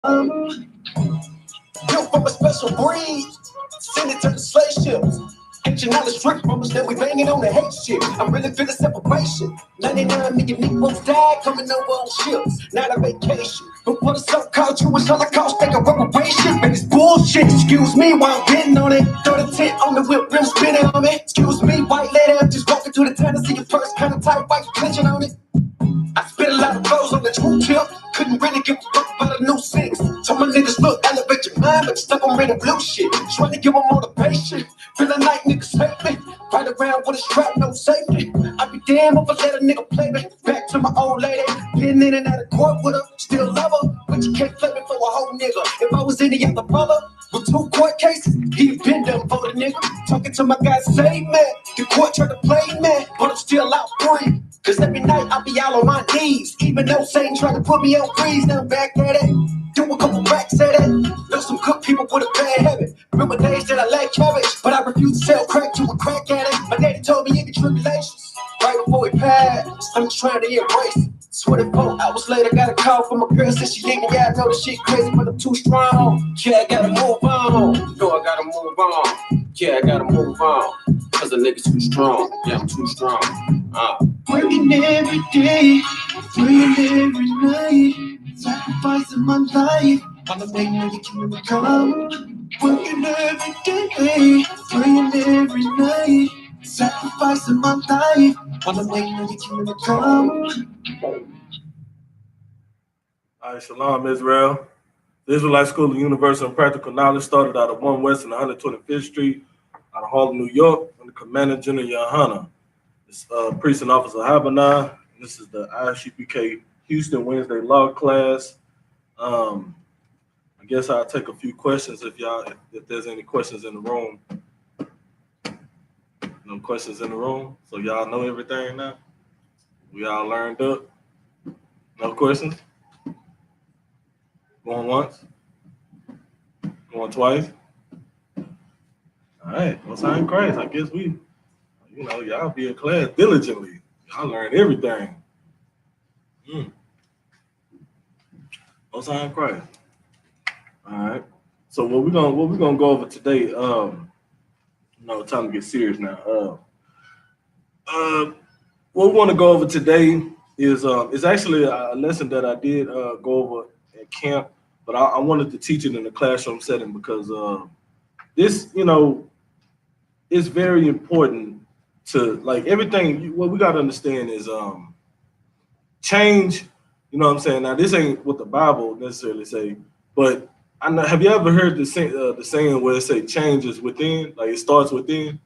Built from a special breed, send it to the slave ships. Ancient knowledge strict from us that we banging on the hate shit. I'm really feeling separation. 99 million Negroes died coming over on ships, not a vacation. But for the so-called Jewish Holocaust, take a reparation. And it's bullshit. Excuse me while I'm getting on it. Throw the tent on the whip, rim spinning on it. Excuse me, white lady, I'm just walking through the town to see your purse kind of tight, white clenching on it. I spit a lot of flows on the true tip. Couldn't really give a fuck about a new six. So my niggas look, elevate your mind, but you stuck on red and blue shit. Trying to give them motivation. Feeling like niggas hate me. Right around with a strap, no safety. I be damn if I let a nigga play me. Back to my old lady. Been in and out of court with her. Still love her, but you can't play me for a whole nigga. If I was any other brother with 2 court cases, he'd been done for the nigga. Talking to my guy, say man. The court tried to play me, but I'm still out free. Cause every night I be all on my knees. Even though Satan tried to put me on freeze, now I'm back at it. Do a couple racks at it. Know some good people with a bad habit. Remember days that I lacked cabbage, but I refused to sell crack to a crack addict. My daddy told me it be tribulations. Right before he passed, I'm just trying to embrace it. 24 hours later, got a call from my girl, said she leaving. Yeah, I know this shit crazy, but I'm too strong. Yeah, I gotta move on. No, I gotta move on. Yeah, I gotta move on. Cause the nigga's too strong. Yeah, I'm too strong. Working every day, praying every night, sacrificing my life. I'm waiting on your kingdom to come. Working every day, praying every night, sacrificing my life. I'm waiting on your kingdom to come. All right, Shalom, Israel. The Israelite School of Universal and Practical Knowledge started out of 1 West and 125th Street out of Harlem, New York, under Commander General YAHANNA. This Priest and Officer YAHANNA. This is the I.S.U.P.K Houston Wednesday law class. I guess I'll take a few questions if there's any questions in the room. No questions in the room? So y'all know everything now? We all learned up? No questions? Going once? Going twice? All right, well, sound crazy. I guess y'all be in class diligently. Y'all learn everything. Well, sound crazy. All right. So what we're gonna go over today, time to get serious now. What we want to go over today is actually a lesson that I did go over at camp, but I wanted to teach it in a classroom setting because this, it's very important to, like, everything. What we got to understand is change. You know what I'm saying? Now, this ain't what the Bible necessarily say, but I know. Have you ever heard the saying where it say change is within? Like, it starts within.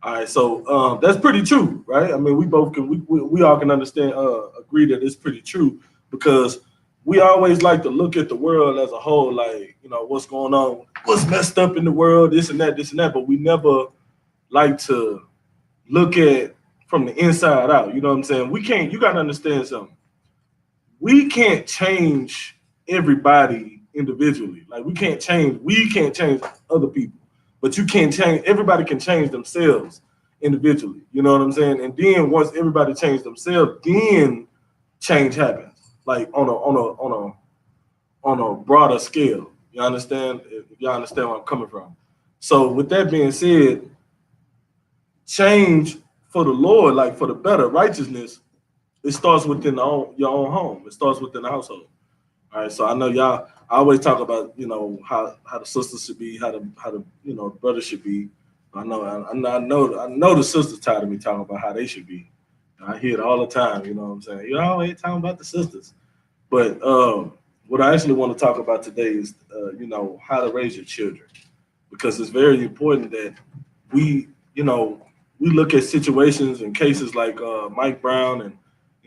All right, so that's pretty true, right? I mean, we both can, we all can understand, agree that it's pretty true, because we always like to look at the world as a whole, like, what's going on, what's messed up in the world, this and that, but we never like to look at from the inside out. You know what I'm saying? You got to understand something. We can't change everybody individually. Like, we can't change other people. But you can't change. Everybody can change themselves individually. You know what I'm saying? And then once everybody change themselves, then change happens. Like on a broader scale. You understand? If y'all understand where I'm coming from. So with that being said, change for the Lord, like for the better, righteousness, it starts within your own home. It starts within the household. All right, so I know y'all. I always talk about how the sisters should be, how the brothers should be. I know the sisters tired of me talking about how they should be. I hear it all the time. You know what I'm saying? You always talking about the sisters, but what I actually want to talk about today is how to raise your children, because it's very important that we look at situations and cases like Mike Brown and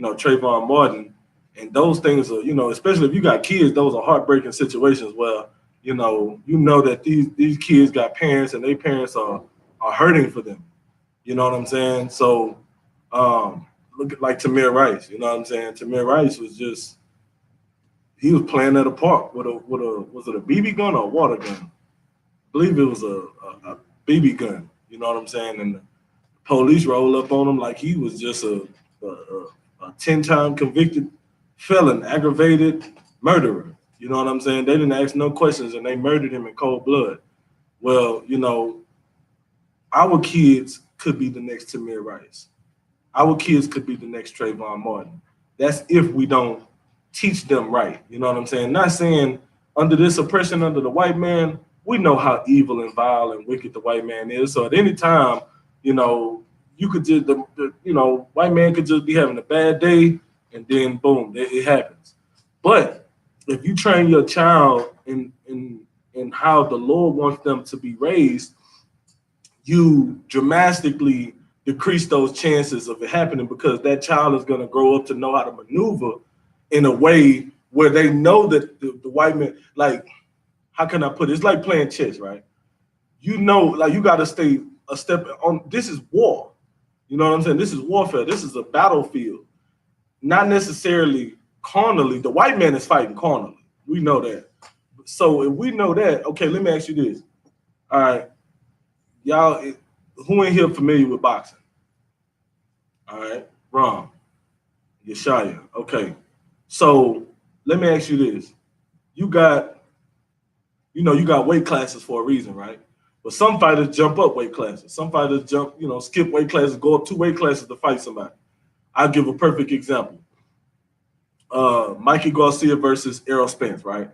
Trayvon Martin. And those things are, especially if you got kids, those are heartbreaking situations where, that these kids got parents and their parents are hurting for them. You know what I'm saying? So look at like Tamir Rice. You know what I'm saying? Tamir Rice he was playing at a park with was it a BB gun or a water gun? I believe it was a BB gun. You know what I'm saying? And the police roll up on him like he was just a 10-time convicted felon, aggravated murderer. You know what I'm saying? They didn't ask no questions and they murdered him in cold blood. Well, you know, our kids could be the next Tamir Rice. Our kids could be the next Trayvon Martin. That's if we don't teach them right. You know what I'm saying? Not saying under this oppression under the white man, we know how evil and vile and wicked the white man is. So at any time, you know, you could just, white man could just be having a bad day and then boom, it happens. But if you train your child in how the Lord wants them to be raised, you dramatically decrease those chances of it happening, because that child is going to grow up to know how to maneuver in a way where they know that the white man, like, how can I put it? It's like playing chess, right? You know, like, you got to stay a step on. This is war. You know what I'm saying? This is warfare. This is a battlefield. Not necessarily carnally. The white man is fighting carnally. We know that. So if we know that, okay, let me ask you this. All right, y'all, who in here familiar with boxing? All right, Ron, Yeshaya. Okay, so let me ask you this. You got weight classes for a reason, right? But some fighters jump up weight classes. Some fighters skip weight classes, go up 2 weight classes to fight somebody. I'll give a perfect example. Mikey Garcia versus Errol Spence, right?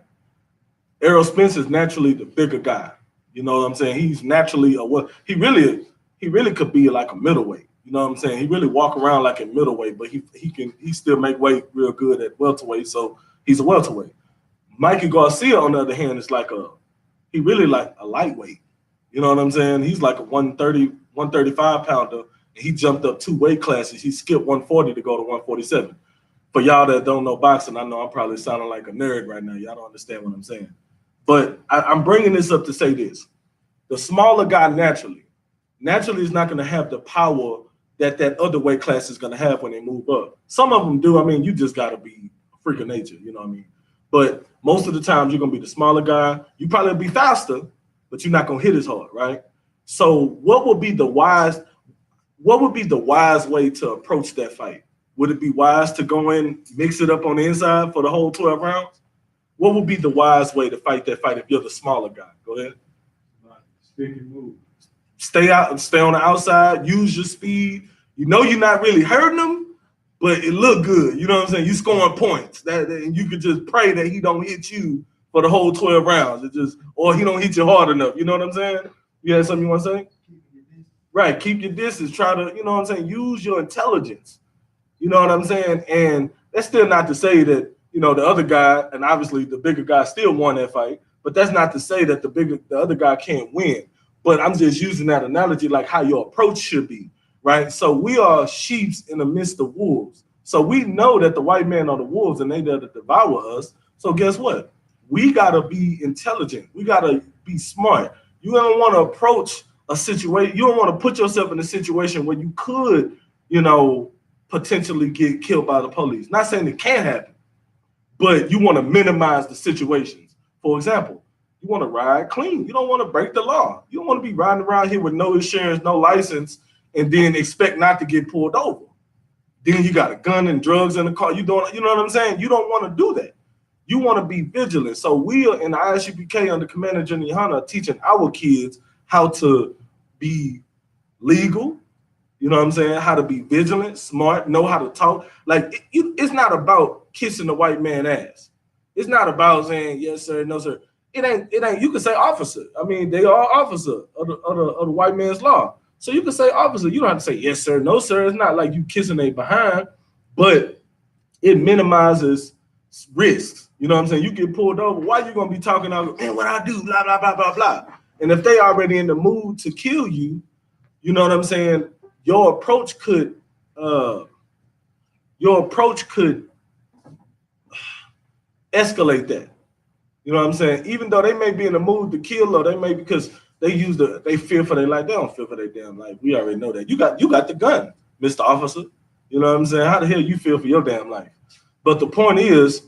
Errol Spence is naturally the bigger guy. You know what I'm saying? He's naturally he really could be like a middleweight. You know what I'm saying? He really walk around like a middleweight, but he still make weight real good at welterweight, so he's a welterweight. Mikey Garcia, on the other hand, is he really like a lightweight. You know what I'm saying? He's like a 130, 135 pounder, and he jumped up 2 weight classes. He skipped 140 to go to 147. For y'all that don't know boxing, I know I'm probably sounding like a nerd right now. Y'all don't understand what I'm saying. But I'm bringing this up to say this. The smaller guy naturally is not going to have the power that other weight class is going to have when they move up. Some of them do. I mean, you just got to be a freak of nature, you know what I mean? But most of the times you're going to be the smaller guy. You probably be faster, but you're not going to hit as hard, right? So what would be the wise way to approach that fight? Would it be wise to go in, mix it up on the inside for the whole 12 rounds? What would be the wise way to fight that fight if you're the smaller guy? Go ahead. Stick and move. Stay on the outside, use your speed. You know you're not really hurting him, but it look good. You know what I'm saying? You scoring points. And you could just pray that he don't hit you for the whole 12 rounds. Or he don't hit you hard enough. You know what I'm saying? You had something you want to say? Right. Keep your distance. Try to, you know what I'm saying? Use your intelligence. You know what I'm saying? And that's still not to say that, the other guy, and obviously the bigger guy still won that fight, but that's not to say that the other guy can't win. But I'm just using that analogy like how your approach should be, right? So we are sheep in the midst of wolves. So we know that the white man are the wolves and they there to devour us. So guess what? We got to be intelligent. We got to be smart. You don't want to approach a situation. You don't want to put yourself in a situation where you could, potentially get killed by the police. Not saying it can't happen, but you want to minimize the situations. For example, you want to ride clean. You don't want to break the law. You don't want to be riding around here with no insurance, no license, and then expect not to get pulled over. Then you got a gun and drugs in the car. You know what I'm saying? You don't want to do that. You want to be vigilant. So we are in the I.S.U.P.K under Commander General YAHANNA teaching our kids how to be legal. You know what I'm saying? How to be vigilant, smart, know how to talk. Like, it's not about kissing the white man's ass. It's not about saying, yes, sir, no, sir. It ain't, you can say officer. I mean, they are officer of the white man's law. So you can say officer. You don't have to say, yes, sir, no, sir. It's not like you kissing a behind, but it minimizes risks. You know what I'm saying? You get pulled over. Why you going to be talking out, man, what I do, blah, blah, blah, blah, blah. And if they already in the mood to kill you, you know what I'm saying? Your approach could escalate that. You know what I'm saying? Even though they may be in the mood to kill, or they may because they fear for their life. They don't fear for their damn life. We already know that. You got the gun, Mr. Officer. You know what I'm saying? How the hell you feel for your damn life? But the point is,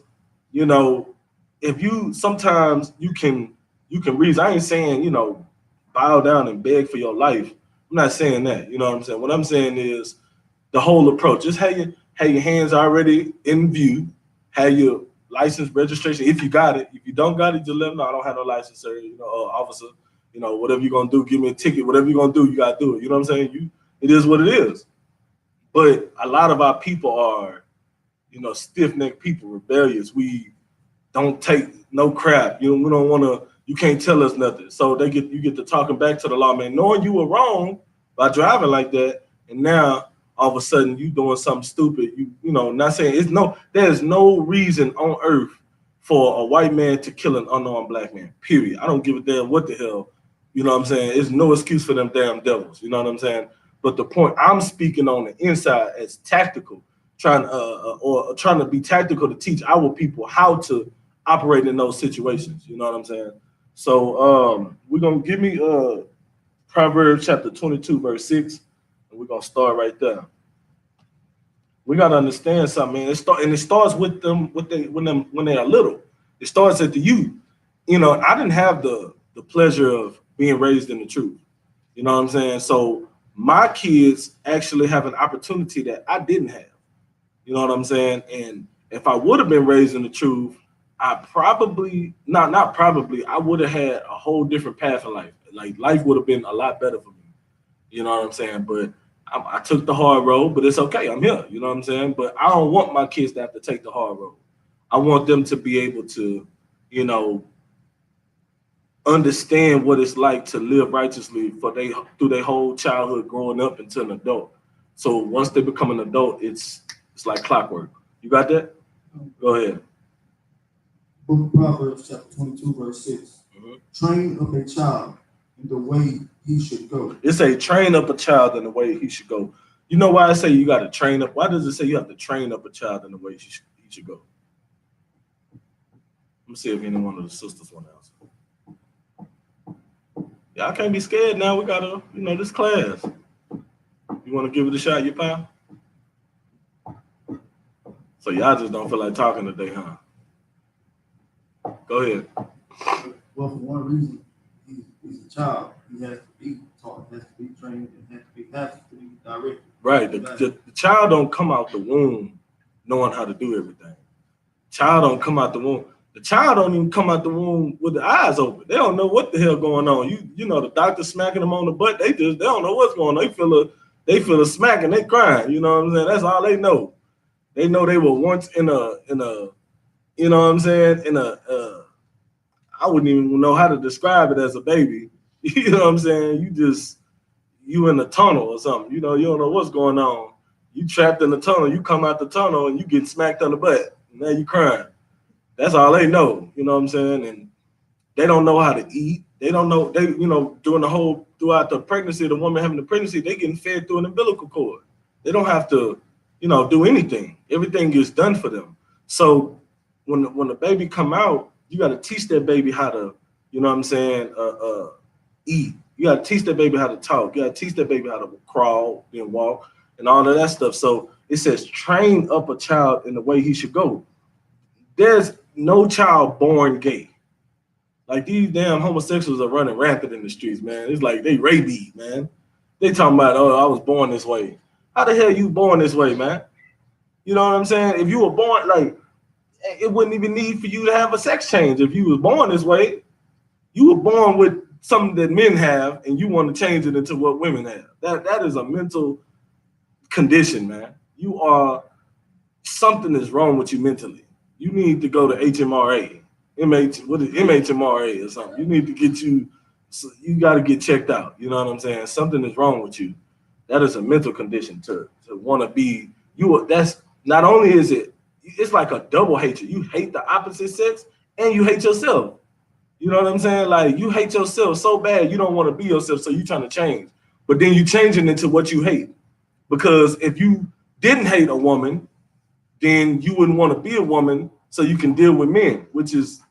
if sometimes you can reason. I ain't saying, bow down and beg for your life. I'm not saying that. You know what I'm saying? What I'm saying is the whole approach. Just have your hands already in view. Have your license, registration, if you got it. If you don't got it, just let them know I don't have no license, sir. Officer, whatever you're gonna do, give me a ticket. Whatever you're gonna do, you gotta do it. You know what I'm saying? It is what it is. But a lot of our people are, stiff-necked people, rebellious. We don't take no crap. We don't want to. You can't tell us nothing. So you get to talking back to the law, man, knowing you were wrong by driving like that, and now all of a sudden you doing something stupid. Not saying there's no reason on earth for a white man to kill an unarmed black man. Period. I don't give a damn what the hell. You know what I'm saying? It's no excuse for them damn devils. You know what I'm saying? But the point I'm speaking on the inside as tactical, trying to be tactical to teach our people how to operate in those situations. You know what I'm saying? So we're gonna give me Proverbs chapter 22, verse 6, and we're gonna start right there. We gotta understand something, man. It starts with them when they are little. It starts at the youth. I didn't have the pleasure of being raised in the truth. You know what I'm saying? So my kids actually have an opportunity that I didn't have. You know what I'm saying? And if I would have been raised in the truth, I probably I would have had a whole different path in life. Like life would have been a lot better for me. You know what I'm saying? But I took the hard road, but it's okay. I'm here. You know what I'm saying? But I don't want my kids to have to take the hard road. I want them to be able to, understand what it's like to live righteously through their whole childhood, growing up into an adult. So once they become an adult, it's like clockwork. You got that? Go ahead. Book of Proverbs, chapter 22, verse 6. Train up a child in the way he should go. It say train up a child in the way he should go. You know why I say you got to train up? Why does it say you have to train up a child in the way he should go? Let me see if any one of the sisters want to answer. Y'all can't be scared now. We got this class. You want to give it a shot, you pal? So y'all just don't feel like talking today, huh? Go ahead. Well, for one reason, he's a child. He has to be taught, has to be trained, and has to be directed. Right. The child don't come out the womb knowing how to do everything. Child don't come out the womb. The child don't even come out the womb with the eyes open. They don't know what the hell going on. The doctor smacking them on the butt. They don't know what's going on. They feel a smack and they crying. You know what I'm saying? That's all they know. They know they were once in a you know what I'm saying? I wouldn't even know how to describe it as a baby. You know what I'm saying? You in a tunnel or something. You don't know what's going on. You trapped in the tunnel. You come out the tunnel and you get smacked on the butt. Now you crying. That's all they know. You know what I'm saying? And they don't know how to eat. They don't know. Throughout the pregnancy, the woman having the pregnancy, they getting fed through an umbilical cord. They don't have to, do anything. Everything gets done for them. So when the baby come out, you got to teach that baby how to, eat. You got to teach that baby how to talk. You got to teach that baby how to crawl and walk and all of that stuff. So it says train up a child in the way he should go. There's no child born gay. Like these damn homosexuals are running rampant in the streets, man. It's like they rabies, man. They talking about, I was born this way. How the hell you born this way, man? You know what I'm saying? If you were born, like, it wouldn't even need for you to have a sex change. If you was born this way, you were born with something that men have, and you want to change it into what women have. That is a mental condition, man. Something is wrong with you mentally. You need to go to HMRA, MHMRA or something. You need to you got to get checked out. You know what I'm saying? Something is wrong with you. That is a mental condition to want to be you. That's not only is it's like a double hatred. You hate the opposite sex and you hate yourself. You know what I'm saying? Like you hate yourself so bad you don't want to be yourself, so you're trying to change. But then you changing into what you hate. Because if you didn't hate a woman, then you wouldn't want to be a woman so you can deal with men, which is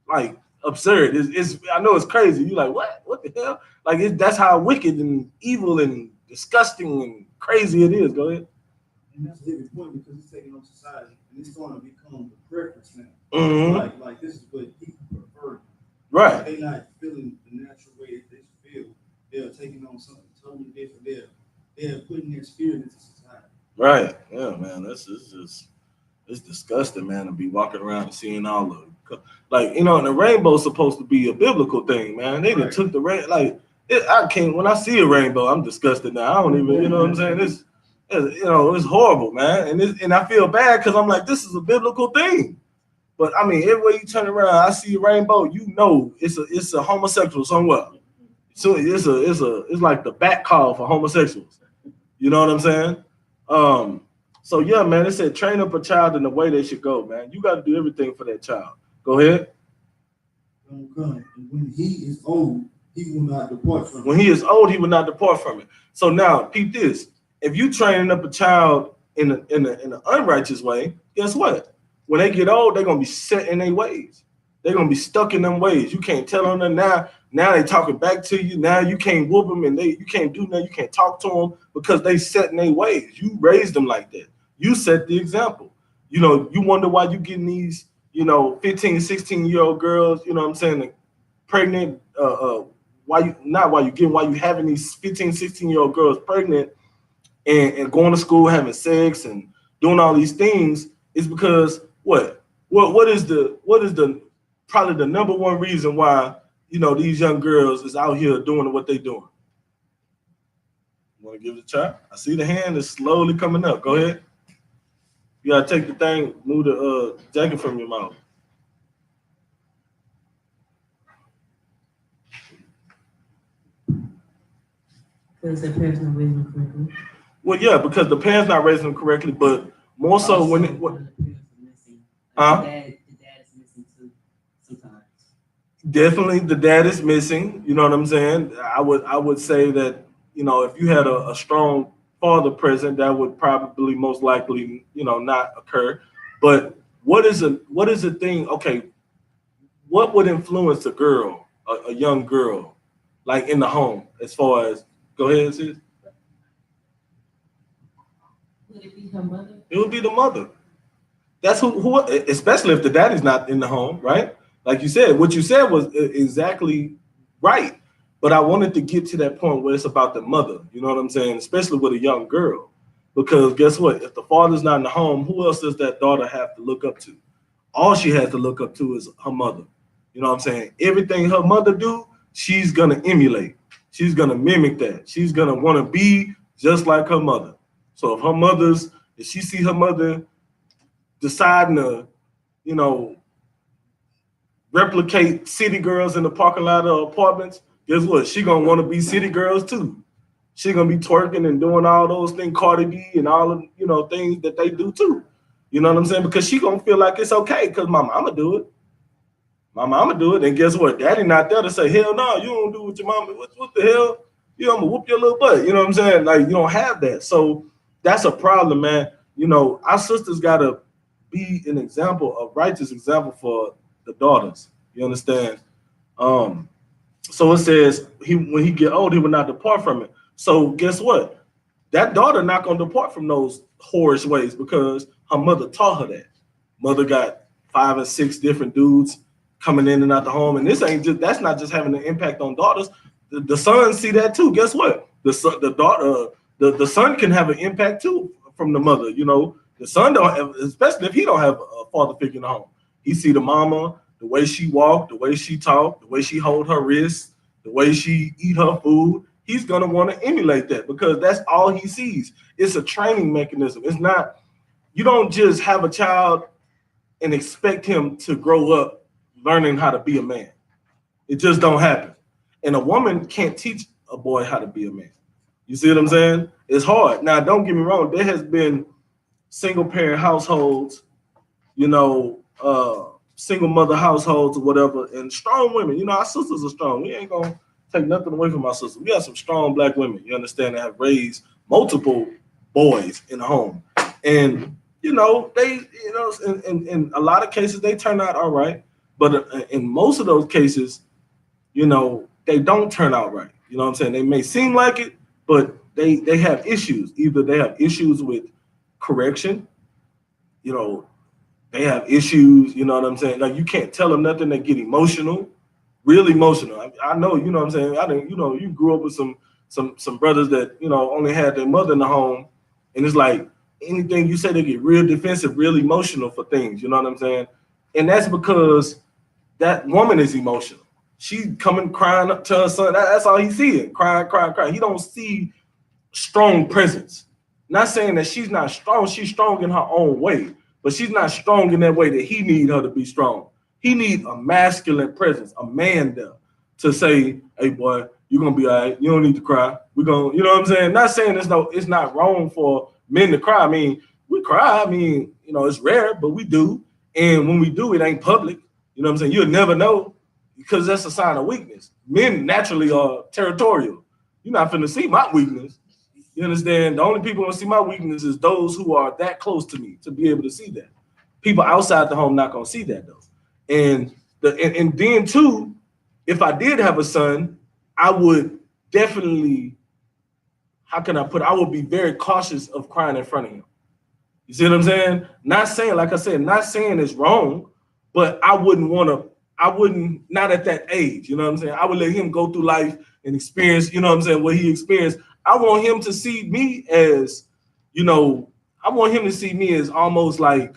like absurd. I know it's crazy. You're like, what? What the hell? Like that's how wicked and evil and disgusting and crazy it is. Go ahead. And that's a heavy point because it's taking on society and it's going to become the preference now. Mm-hmm. Like this is what people prefer. Right. Like they're not feeling the natural way that they feel. They're taking on something totally different. They're putting their spirit into society. Right. Yeah, man. This is just It's disgusting, man, to be walking around and seeing all of it. Like, you know, and the rainbow's supposed to be a biblical thing, man. They done took the rain, like, I can't, when I see a rainbow, I'm disgusted now. I don't even, you know what I'm saying? It's you know, it's horrible, man. And I feel bad because I'm like, this is a biblical thing. But I mean, everywhere you turn around, I see a rainbow, you know it's a homosexual somewhere. So it's like the back call for homosexuals. You know what I'm saying? So yeah, man, it said train up a child in the way they should go, man. You got to do everything for that child. Go ahead. And when he is old, he will not depart from it. When he is old, he will not depart from it. So now, peep this. If you training up a child in an unrighteous way, guess what? When they get old, they're gonna be set in their ways. They're gonna be stuck in them ways. You can't tell them that now. Now they talking back to you. Now you can't whoop them and you can't do nothing. You can't talk to them because they set in their ways. You raised them like that. You set the example. You know, you wonder why you getting these, you know, 15, 16-year-old girls, you know what I'm saying, pregnant, why you having these 15, 16-year-old girls pregnant and going to school, having sex and doing all these things is because what is the probably the number one reason why, you know, these young girls is out here doing what they doing? You want to give it a try? I see the hand is slowly coming up. Go ahead. You gotta take the thing, move the jacket from your mouth. Because the parents not raising them correctly. Well, yeah, because the parents not raising them correctly, but more so when it. What, the parents are missing. Like the dad is missing too sometimes. Definitely, the dad is missing. You know what I'm saying? I would say that, you know, if you had a strong father present, that would probably most likely, you know, not occur. But what is a thing? Okay, what would influence a girl, a young girl, like in the home, as far as, go ahead, sis. Would it be her mother? It would be the mother. That's who, especially if the daddy's not in the home, right? Like you said, what you said was exactly right. But I wanted to get to that point where it's about the mother. You know what I'm saying? Especially with a young girl. Because guess what? If the father's not in the home, who else does that daughter have to look up to? All she has to look up to is her mother. You know what I'm saying? Everything her mother do, she's going to emulate. She's going to mimic that. She's going to want to be just like her mother. So if she see her mother deciding to, you know, replicate city girls in the parking lot of apartments, guess what? She gonna want to be city girls too. She gonna be twerking and doing all those things, Cardi B and all of, you know, things that they do too. You know what I'm saying? Because she gonna feel like it's okay because my mama do it. My mama do it, and guess what? Daddy not there to say, hell no, you don't do what your mama. What the hell? You know, I'm gonna whoop your little butt. You know what I'm saying? Like, you don't have that. So that's a problem, man. You know, our sisters gotta be an example, a righteous example for the daughters. You understand? So it says when he get old, he will not depart from it. So guess what? That daughter not gonna depart from those whorish ways because her mother taught her that. Mother got 5 or 6 different dudes coming in and out the home, and that's not just having an impact on daughters. The sons see that too. Guess what? The son can have an impact too from the mother. You know, the son don't have, especially if he don't have a father figure in the home. He see the mama, the way she walk, the way she talk, the way she hold her wrists, the way she eat her food. He's gonna want to emulate that because that's all he sees. It's a training mechanism. It's not, you don't just have a child and expect him to grow up learning how to be a man. It just don't happen. And a woman can't teach a boy how to be a man. You see what I'm saying? It's hard. Now, don't get me wrong. There has been single parent households, you know, single mother households or whatever, and strong women. You know, our sisters are strong. We ain't gonna take nothing away from our sisters. We got some strong black women, you understand, that have raised multiple boys in the home. And, you know, they, you know, in a lot of cases, they turn out all right. But in most of those cases, you know, they don't turn out right. You know what I'm saying? They may seem like it, but they have issues. Either they have issues with correction, you know, they have issues, you know what I'm saying? Like, you can't tell them nothing. They get emotional, real emotional. I know, you know what I'm saying? I think, you know, you grew up with some brothers that, you know, only had their mother in the home, and it's like anything you say, they get real defensive, real emotional for things. You know what I'm saying? And that's because that woman is emotional. She coming crying up to her son. That's all he seeing, crying, crying, crying. He don't see strong presence. Not saying that she's not strong. She's strong in her own way, but she's not strong in that way that he need her to be strong. He need a masculine presence, a man there to say, "Hey, boy, you're gonna be all right. You don't need to cry. We're gonna," you know what I'm saying? Not saying it's not wrong for men to cry. I mean, we cry. I mean, you know, it's rare, but we do. And when we do, it ain't public. You know what I'm saying? You'll never know because that's a sign of weakness. Men naturally are territorial. You're not finna see my weakness. You understand? The only people who see my weakness is those who are that close to me to be able to see that. People outside the home not gonna see that though. And then too, if I did have a son, I would definitely, how can I put it? I would be very cautious of crying in front of him. You see what I'm saying? Not saying, like I said, not saying it's wrong, but I wouldn't, not at that age, you know what I'm saying? I would let him go through life and experience, you know what I'm saying, what he experienced. I want him to see me as, you know, I want him to see me as almost like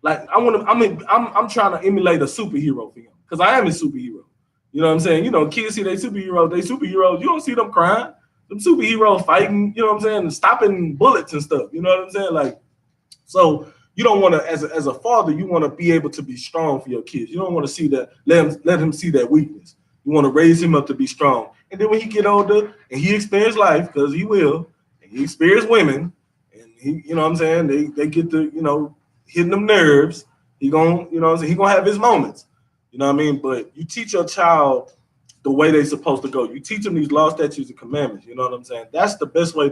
I'm trying to emulate a superhero for him because I am a superhero. You know what I'm saying? You know, kids see they superheroes. You don't see them crying. Them superheroes fighting, you know what I'm saying, stopping bullets and stuff. You know what I'm saying? Like, so you don't want to, as a father, you want to be able to be strong for your kids. You don't want to see that, let him see that weakness. You want to raise him up to be strong. And then when he get older and he experience life, because he will, and he experience women, and he, you know what I'm saying, they get to, you know, hitting them nerves. He gonna, you know what I'm saying, he gonna have his moments. You know what I mean? But you teach your child the way they're supposed to go. You teach them these laws, statutes, and commandments. You know what I'm saying? That's the best way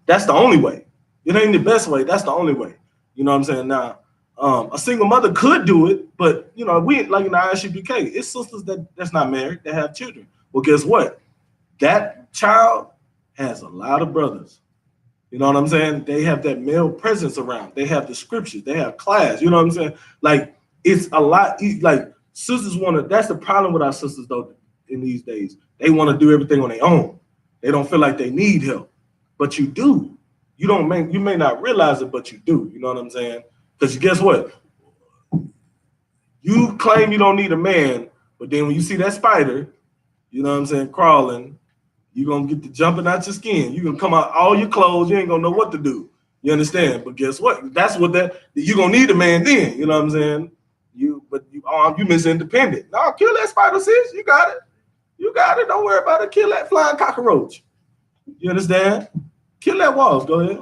that's the only way. It ain't the best way. That's the only way. You know what I'm saying? Now, a single mother could do it, but, you know, we, like in the I.S.U.P.K, it's sisters that's not married that have children. Well, guess what? That child has a lot of brothers. You know what I'm saying? They have that male presence around. They have the scriptures. They have class. You know what I'm saying? Like, it's a lot. Like, sisters want to, that's the problem with our sisters, though, in these days. They want to do everything on their own. They don't feel like they need help. But you do. You may not realize it, but you do. You know what I'm saying? Because guess what? You claim you don't need a man, but then when you see that spider, you know what I'm saying, crawling, you're going to get the jumping out your skin. You're going to come out all your clothes. You ain't going to know what to do. You understand? But guess what? That's what you're going to need a man then. You know what I'm saying? You Miss Independent. No, kill that spider, sis. You got it. You got it. Don't worry about it. Kill that flying cockroach. You understand? Kill that walls. Go ahead.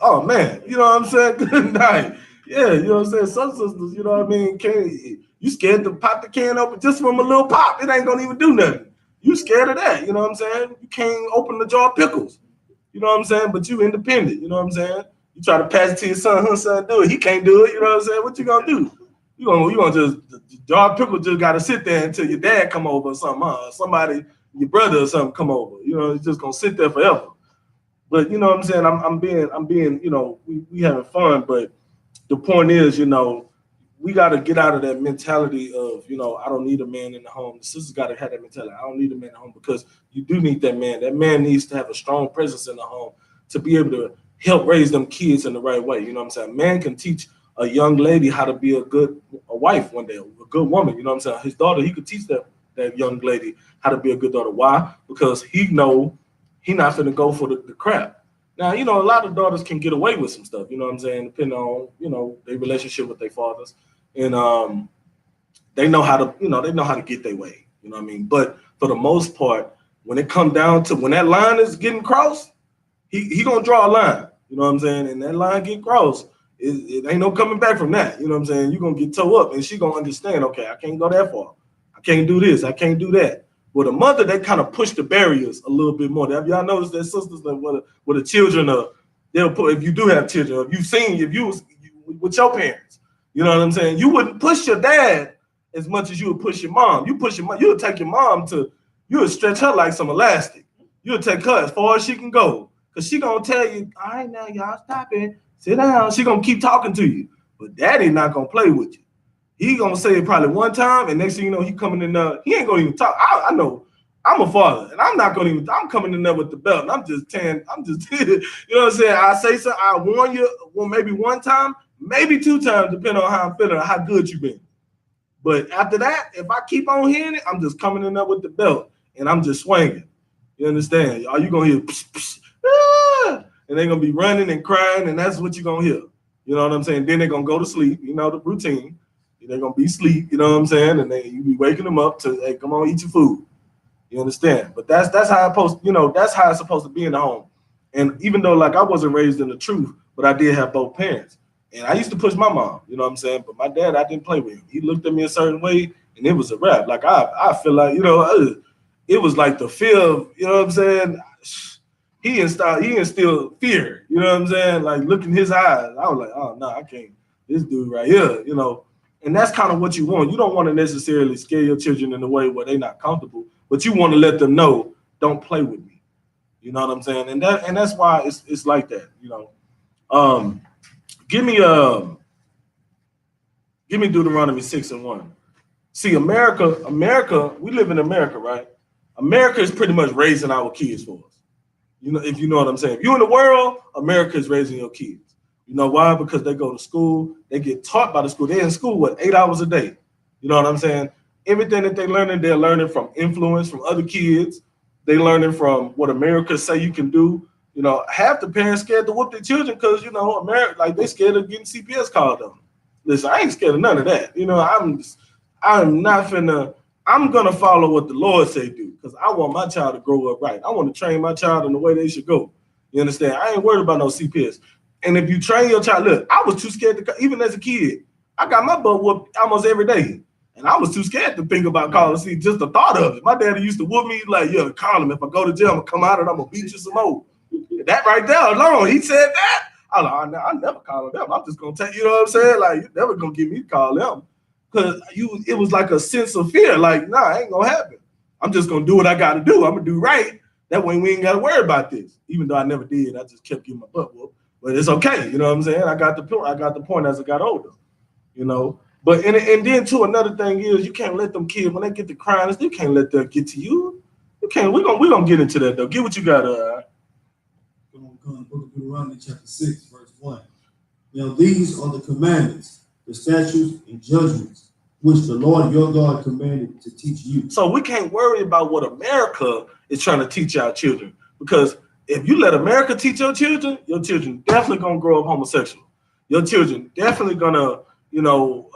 Oh, man. You know what I'm saying? Good night. Yeah, you know what I'm saying? Some sisters, you know what I mean? You scared to pop the can open just from a little pop. It ain't going to even do nothing. You scared of that. You know what I'm saying? You can't open the jar of pickles. You know what I'm saying? But you independent. You know what I'm saying? You try to pass it to your son. Her son do it. He can't do it. You know what I'm saying? What you going to do? You gonna just, the jar of pickles just got to sit there until your dad come over or something. Somebody, your brother or something come over. You know, it's just going to sit there forever. But you know what I'm saying? I'm being, you know, we having fun, but the point is, you know, we got to get out of that mentality of, you know, I don't need a man in the home. The sisters got to have that mentality. I don't need a man in the home, because you do need that man. That man needs to have a strong presence in the home to be able to help raise them kids in the right way. You know what I'm saying? A man can teach a young lady how to be a wife one day, a good woman. You know what I'm saying? His daughter, he could teach that young lady how to be a good daughter. Why? Because he know he not finna go for the crap. Now, you know, a lot of daughters can get away with some stuff, you know what I'm saying, depending on, you know, their relationship with their fathers. And they know how to get their way, you know what I mean? But for the most part, when it comes down to when that line is getting crossed, he gonna draw a line, you know what I'm saying? And that line get crossed, it ain't no coming back from that, you know what I'm saying? You're gonna get toe up, and she gonna understand, okay, I can't go that far. I can't do this, I can't do that. With a mother, they kind of push the barriers a little bit more. Have y'all noticed that sisters that with the children, they'll put, if you do have children, if you with your parents, you know what I'm saying? You wouldn't push your dad as much as you would push your mom. You push your mom, you'll take your mom you would stretch her like some elastic. You'll take her as far as she can go. Because she gonna tell you, all right, now y'all stop it, sit down. She gonna keep talking to you. But daddy not gonna play with you. He gonna say it probably one time, and next thing you know, he coming in. He ain't gonna even talk. I know. I'm a father, and I'm not gonna even. I'm coming in there with the belt, and I'm just, you know what I'm saying? I say so. I warn you, well, maybe one time, maybe two times, depending on how I'm feeling, how good you been. But after that, if I keep on hearing it, I'm just coming in there with the belt, and I'm just swinging. You understand? Are you gonna hear? Psh, psh, ah, and they're gonna be running and crying, and that's what you're gonna hear. You know what I'm saying? Then they're gonna go to sleep. You know the routine. They're gonna be asleep. You know what I'm saying? And then you be waking them up to, hey, come on, eat your food. You understand? But that's how that's how it's supposed to be in the home. And even though like I wasn't raised in the truth, but I did have both parents. And I used to push my mom, you know what I'm saying? But my dad, I didn't play with him. He looked at me a certain way, and it was a wrap. Like I feel like, it was like the fear of, you know what I'm saying? He instilled fear, you know what I'm saying? Like look in his eyes. I was like, oh no, I can't. This dude right here, you know. And that's kind of what you want. You don't want to necessarily scare your children in a way where they're not comfortable, but you want to let them know, don't play with me. You know what I'm saying? And that's why it's like that, you know. Give me Deuteronomy 6:1. See, America, we live in America, right? America is pretty much raising our kids for us. You know, if you know what I'm saying. If you're in the world, America is raising your kids. You know why? Because they go to school, they get taught by the school. They're in school, 8 hours a day? You know what I'm saying? Everything that they're learning from influence from other kids. They're learning from what America say you can do. You know, half the parents scared to whoop their children because, you know, America, like they scared of getting CPS called on them. Listen, I ain't scared of none of that. You know, I'm gonna follow what the Lord say do, because I want my child to grow up right. I want to train my child in the way they should go. You understand? I ain't worried about no CPS. And if you train your child, look, I was too scared to, even as a kid, I got my butt whooped almost every day. And I was too scared to think about calling. See, just the thought of it. My daddy used to whoop me like, yeah, call him. If I go to jail, I'm gonna come out and I'm gonna beat you some more. That right there alone, he said that. I never call them. I'm just gonna tell you know what I'm saying? Like, you're never gonna get me to call them. Because it was like a sense of fear, like, nah, ain't gonna happen. I'm just gonna do what I gotta do. I'm gonna do right. That way we ain't gotta worry about this. Even though I never did, I just kept getting my butt whooped. But it's okay, you know what I'm saying? I got the point as I got older, you know. But and then too, another thing is you can't let them kids when they get to crying, you can't let them get to you. You can't. We're gonna get into that though. Get what you got. Book of Deuteronomy chapter 6, verse 1. Now these are the commandments, the statutes and judgments, which the Lord your God commanded to teach you. So we can't worry about what America is trying to teach our children, because if you let America teach your children definitely gonna grow up homosexual. Your children definitely gonna, you know,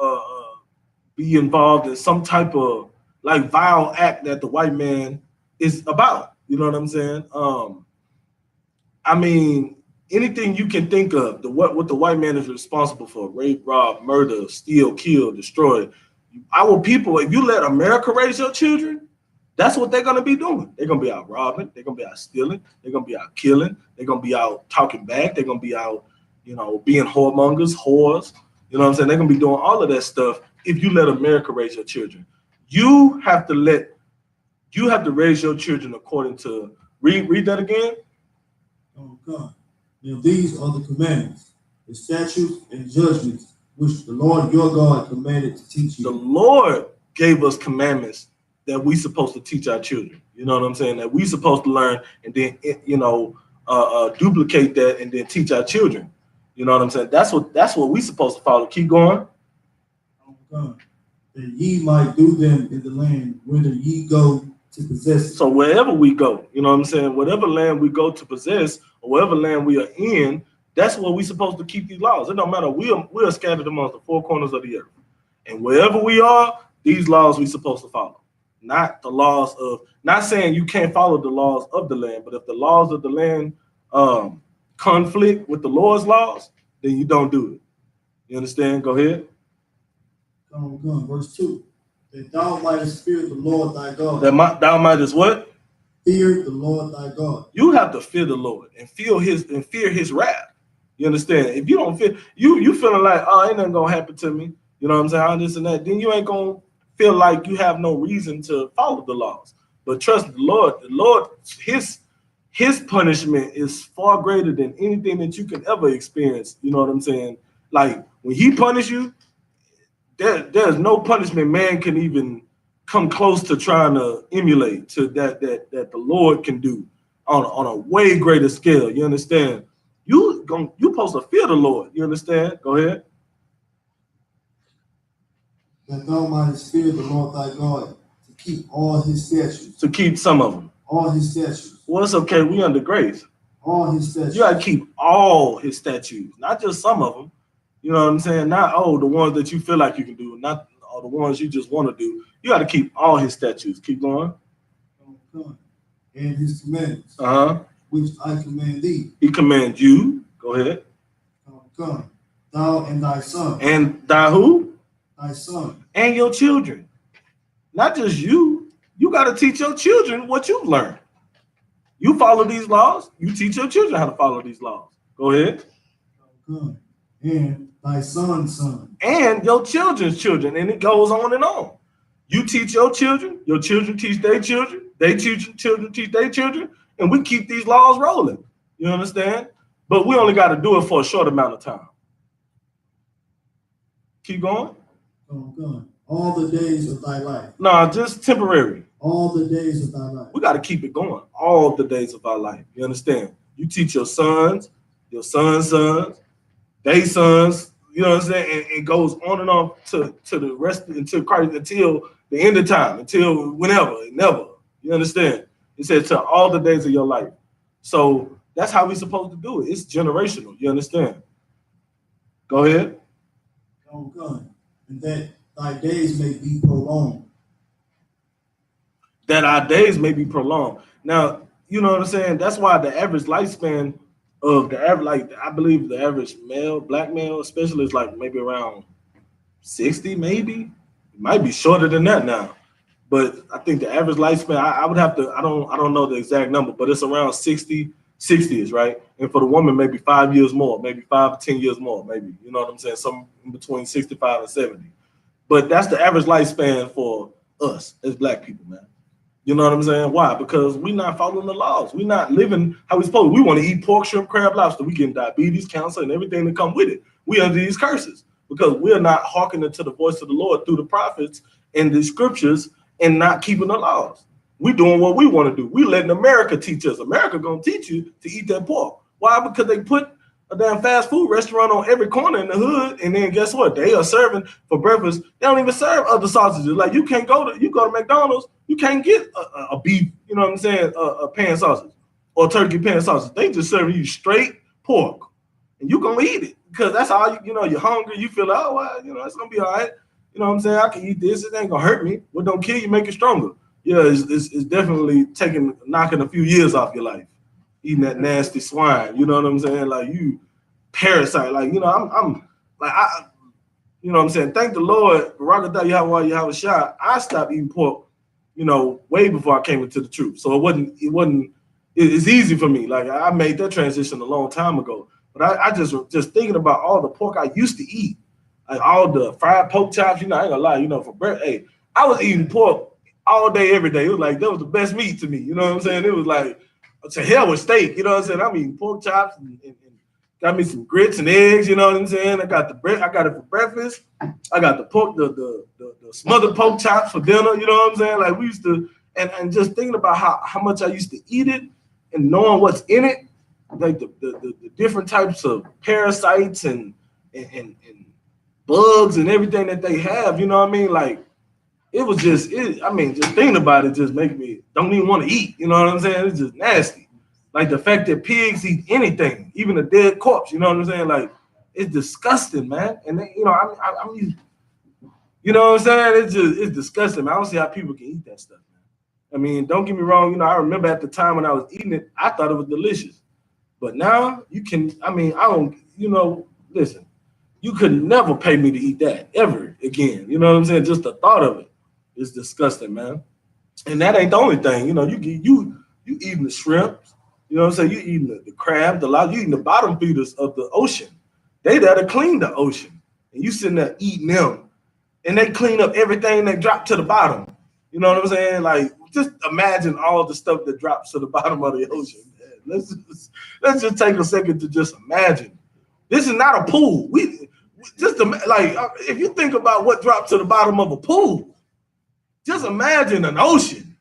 be involved in some type of like vile act that the white man is about. You know what I'm saying? I mean, anything you can think of, what the white man is responsible for: rape, rob, murder, steal, kill, destroy. Our people, if you let America raise your children, that's what they're gonna be doing. They're gonna be out robbing, they're gonna be out stealing, they're gonna be out killing, they're gonna be out talking back, they're gonna be out, you know, being whoremongers, whores. You know what I'm saying? They're gonna be doing all of that stuff if you let America raise your children. You have to raise your children according to read that again. Oh God. Now these are the commandments, the statutes and judgments, which the Lord your God commanded to teach you. The Lord gave us commandments that we supposed to teach our children. You know what I'm saying? That we supposed to learn and then, you know, duplicate that and then teach our children. You know what I'm saying? That's what we supposed to follow. Keep going. Oh God. That ye might do them in the land whither ye go to possess it. So wherever we go, you know what I'm saying? Whatever land we go to possess, or whatever land we are in, that's where we supposed to keep these laws. It don't matter. We are scattered amongst the four corners of the earth. And wherever we are, these laws we supposed to follow. Not the laws of, not saying you can't follow the laws of the land, but if the laws of the land conflict with the Lord's laws, then you don't do it. You understand? Go ahead. Come on, verse 2. That thou mightest fear the Lord thy God. Thou mightest what? Fear the Lord thy God. You have to fear the Lord and fear his wrath. You understand? If you don't fear, you feeling like, oh, ain't nothing gonna happen to me. You know what I'm saying? All this and that. Then you ain't gonna feel like you have no reason to follow the laws. But trust the Lord. The Lord, his punishment is far greater than anything that you can ever experience. You know what I'm saying? Like when he punish you, there's no punishment man can even come close to trying to emulate to that the Lord can do on a way greater scale. You understand? You supposed to fear the Lord. You understand? Go ahead. That thou mightest fear the Lord thy God, to keep all his statutes. To keep some of them. All his statutes. Well, it's okay. We under grace. All his statutes. You got to keep all his statutes, not just some of them. You know what I'm saying? Not the ones that you feel like you can do, not all the ones you just want to do. You got to keep all his statutes. Keep going. And his commandments. Which I command thee. He commands you. Go ahead. Come, thou and thy son. And thy who? Thy son. And your children. Not just you. You got to teach your children what you've learned. You follow these laws. You teach your children how to follow these laws. Go ahead. Come. And thy son's son. And your children's children. And it goes on and on. You teach your children teach their children, they children teach their children, and we keep these laws rolling. You understand? But we only got to do it for a short amount of time. Keep going. Go. All the days of thy life. No, just temporary. All the days of thy life. We got to keep it going. All the days of our life. You understand? You teach your sons, your sons' sons, their sons. You know what I'm saying? And it goes on and on to the rest until Christ, until the end of time, until whenever, never. You understand? It says to all the days of your life. So that's how we're supposed to do it. It's generational. You understand? Go ahead. Go. And that thy days may be prolonged. That our days may be prolonged. Now, you know what I'm saying? That's why the average lifespan of the average, like I believe the average male, black male especially, is like maybe around 60, maybe. It might be shorter than that now. But I think the average lifespan, I would have to, I don't know the exact number, but it's around 60 is right. And for the woman, maybe 5 years more, maybe 5 to 10 years more, maybe. You know what I'm saying? Some in between 65 and 70. But that's the average lifespan for us as black people, man. You know what I'm saying? Why? Because we're not following the laws. We're not living how we're supposed to. We want to eat pork, shrimp, crab, lobster. We getting diabetes, cancer, and everything that come with it. We under these curses because we're not hearkening to the voice of the Lord through the prophets and the scriptures and not keeping the laws. We doing what we want to do. We letting America teach us. America gonna teach you to eat that pork. Why? Because they put a damn fast food restaurant on every corner in the hood, and then guess what? They are serving for breakfast. They don't even serve other sausages. Like you go to McDonald's, you can't get a beef, you know what I'm saying, a pan sausage or turkey pan sausage. They just serving you straight pork, and you gonna eat it because that's all you're hungry. You feel like, oh well, it's gonna be all right. You know what I'm saying? I can eat this. It ain't gonna hurt me. What don't kill you make it stronger. Yeah, it's definitely knocking a few years off your life. Eating that nasty swine, you know what I'm saying? Like you parasite, like I'm like you know what I'm saying? Thank the Lord, YAHANNA, I stopped eating pork, way before I came into the truth. So it's easy for me. Like I made that transition a long time ago. But I just thinking about all the pork I used to eat, like all the fried pork chops, I ain't gonna lie, for bread. Hey, I was eating pork all day, every day. It was like that was the best meat to me, you know what I'm saying? It was like to hell with steak, you know what I'm saying? I'm eating pork chops and got me some grits and eggs, you know what I'm saying? I got the bread, I got it for breakfast. I got the pork, the smothered pork chops for dinner, you know what I'm saying? Like we used to, and just thinking about how much I used to eat it and knowing what's in it, like the different types of parasites and bugs and everything that they have, you know what I mean? Like it was just thinking about it just make me don't even want to eat, you know what I'm saying? It's just nasty. Like the fact that pigs eat anything, even a dead corpse, you know what I'm saying? Like it's disgusting, man. And then, I'm you know what I'm saying? It's disgusting, man. I don't see how people can eat that stuff, man. I mean, don't get me wrong, I remember at the time when I was eating it, I thought it was delicious. But now you can, I don't, listen, you could never pay me to eat that ever again. You know what I'm saying? Just the thought of it is disgusting, man. And that ain't the only thing. You eating the shrimps. You know what I'm saying? You eating the crab, you eating the bottom feeders of the ocean. They there to clean the ocean. And you sitting there eating them. And they clean up everything that dropped to the bottom. You know what I'm saying? Like, just imagine all the stuff that drops to the bottom of the ocean. Man. Let's just take a second to just imagine. This is not a pool. If you think about what dropped to the bottom of a pool, just imagine an ocean.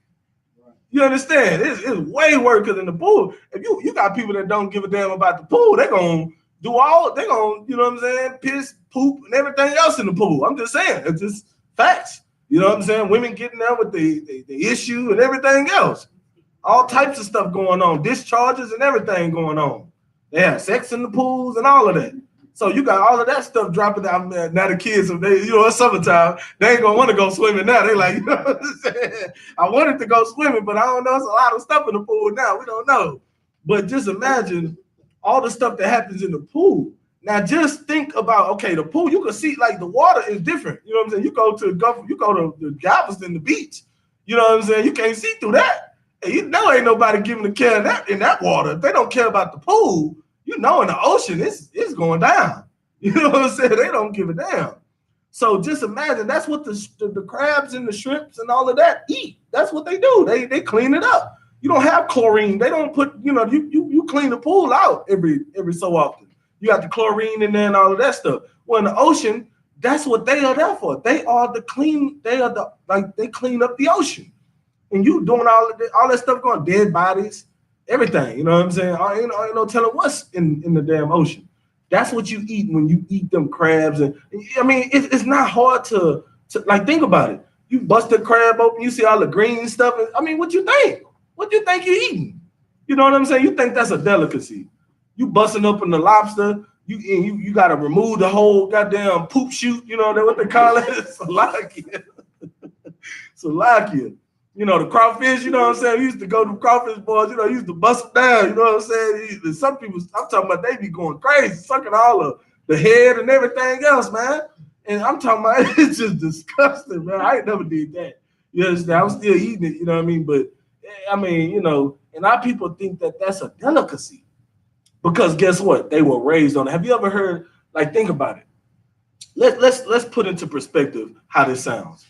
You understand? It's way worse than the pool. If you got people that don't give a damn about the pool, they're gonna do all, they're gonna, you know what I'm saying, piss, poop, and everything else in the pool. I'm just saying, it's just facts. You know what I'm saying? Women getting there with the issue and everything else. All types of stuff going on, discharges and everything going on. They have sex in the pools and all of that. So you got all of that stuff dropping out there. Now the kids, if they, you know, it's summertime, they ain't gonna want to go swimming now. They like, you know what I'm saying? I wanted to go swimming, but I don't know. It's a lot of stuff in the pool now. We don't know. But just imagine all the stuff that happens in the pool. Now just think about, okay, the pool, you can see like the water is different. You know what I'm saying? You go to the Gulf, you go to the Galveston, the beach. You know what I'm saying? You can't see through that. And you know ain't nobody giving a care in that water. If they don't care about the pool, you know in the ocean, it's going down. You know what I'm saying? They don't give a damn. So just imagine that's what the crabs and the shrimps and all of that eat. That's what they do. They clean it up. You don't have chlorine. They don't put, you know, you clean the pool out every so often. You got the chlorine in there and all of that stuff. Well, in the ocean, that's what they are there for. They clean up the ocean. And you doing all that stuff going, dead bodies, everything. You know what I'm saying? I ain't no telling what's in the damn ocean. That's what you eat when you eat them crabs. And I mean, it's not hard to like think about it. You bust a crab open, you see all the green stuff. I mean, what you think? What you think you're eating? You know what I'm saying? You think that's a delicacy. You busting open the lobster, you got to remove the whole goddamn poop chute. You know what they call it? Salakia. Salakia. You know, the crawfish, you know what I'm saying? We used to go to crawfish boys, you know, used to bust them down, you know what I'm saying? Some people, I'm talking about, they be going crazy, sucking all of the head and everything else, man. And I'm talking about, it's just disgusting, man. I ain't never did that. You understand? I'm still eating it, you know what I mean? But, I mean, you know, and our people think that that's a delicacy. Because guess what? They were raised on it. Have you ever heard, like, think about it. Let's put into perspective how this sounds.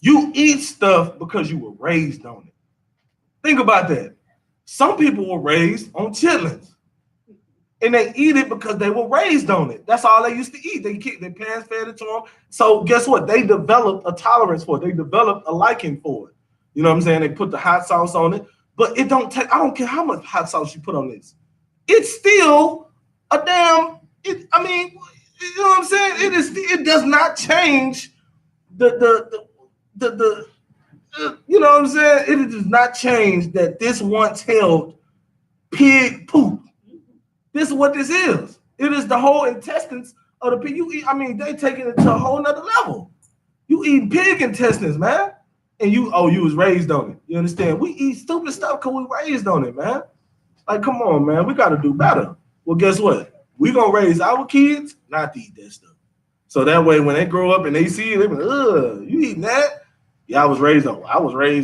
You eat stuff because you were raised on it. Think about that. Some people were raised on chitlins. And they eat it because they were raised on it. That's all they used to eat. Their parents fed it to them. So guess what? They developed a tolerance for it. They developed a liking for it. You know what I'm saying? They put the hot sauce on it. But it don't take, I don't care how much hot sauce you put on this. It's still a damn, I mean, you know what I'm saying? It does not change the you know what I'm saying? It does not change that this once held pig poop. This is what this is. It is the whole intestines of the pig. You eat, I mean, they taking it to a whole nother level. You eat pig intestines, man. And you was raised on it. You understand? We eat stupid stuff because we raised on it, man. Like, come on, man. We got to do better. Well, guess what? We going to raise our kids not to eat that stuff. So that way, when they grow up and they see it, they be like, ugh, you eating that? Yeah, I was raised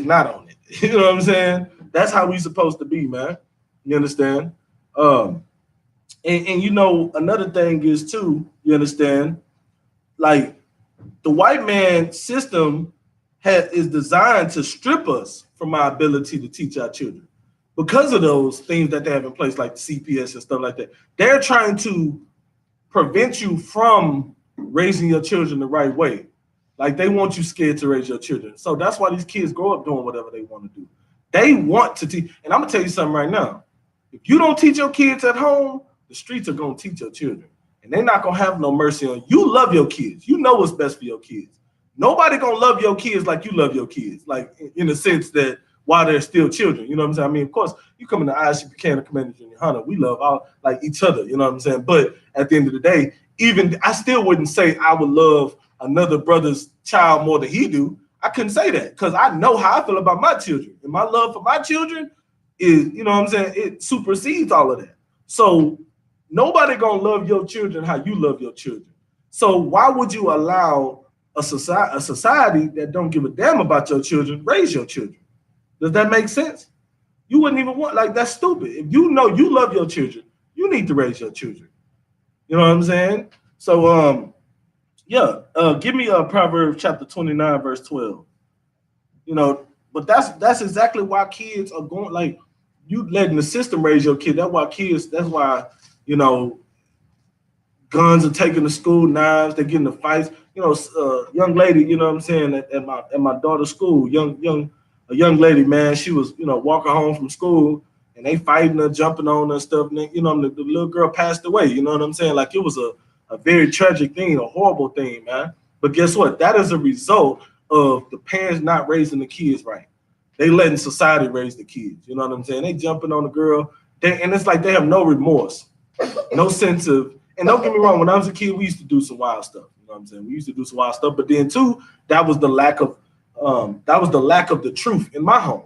not on it. You know what I'm saying? That's how we supposed to be, man. You understand? And you know, another thing is too, you understand, like the white man system is designed to strip us from our ability to teach our children. Because of those things that they have in place, like CPS and stuff like that. They're trying to prevent you from raising your children the right way. Like they want you scared to raise your children. So that's why these kids grow up doing whatever they want to do. They want to teach. And I'm going to tell you something right now. If you don't teach your kids at home, the streets are going to teach your children. And they're not going to have no mercy on you. You love your kids. You know what's best for your kids. Nobody going to love your kids like you love your kids. Like in the sense that while they're still children, you know what I'm saying? I mean, of course, you come in the I.S.U.P.K and the Commander Junior YAHANNA, we love all like each other, you know what I'm saying? But at the end of the day, even I still wouldn't say I would love another brother's child more than he do. I couldn't say that because I know how I feel about my children. And my love for my children is, you know what I'm saying? It supersedes all of that. So nobody gonna love your children how you love your children. So why would you allow a society that don't give a damn about your children raise your children? Does that make sense? You wouldn't even want, like, that's stupid. If you know you love your children, you need to raise your children. You know what I'm saying? So, give me Proverbs chapter 29, verse 12. You know, but that's exactly why kids are going, like, you letting the system raise your kid. That's why, you know, guns are taken to school, knives, they get into fights. You know, young lady, you know what I'm saying, at my daughter's school, a young lady, man, she was, you know, walking home from school and they fighting her, jumping on her and stuff. And, you know, the little girl passed away. You know what I'm saying? Like, it was a very tragic thing, a horrible thing, man. But guess what? That is a result of the parents not raising the kids right. They letting society raise the kids. You know what I'm saying? They jumping on the girl. And it's like they have no remorse, no sense of, and don't get me wrong, when I was a kid, we used to do some wild stuff. You know what I'm saying? We used to do some wild stuff, but then too, that was the lack of the truth in my home.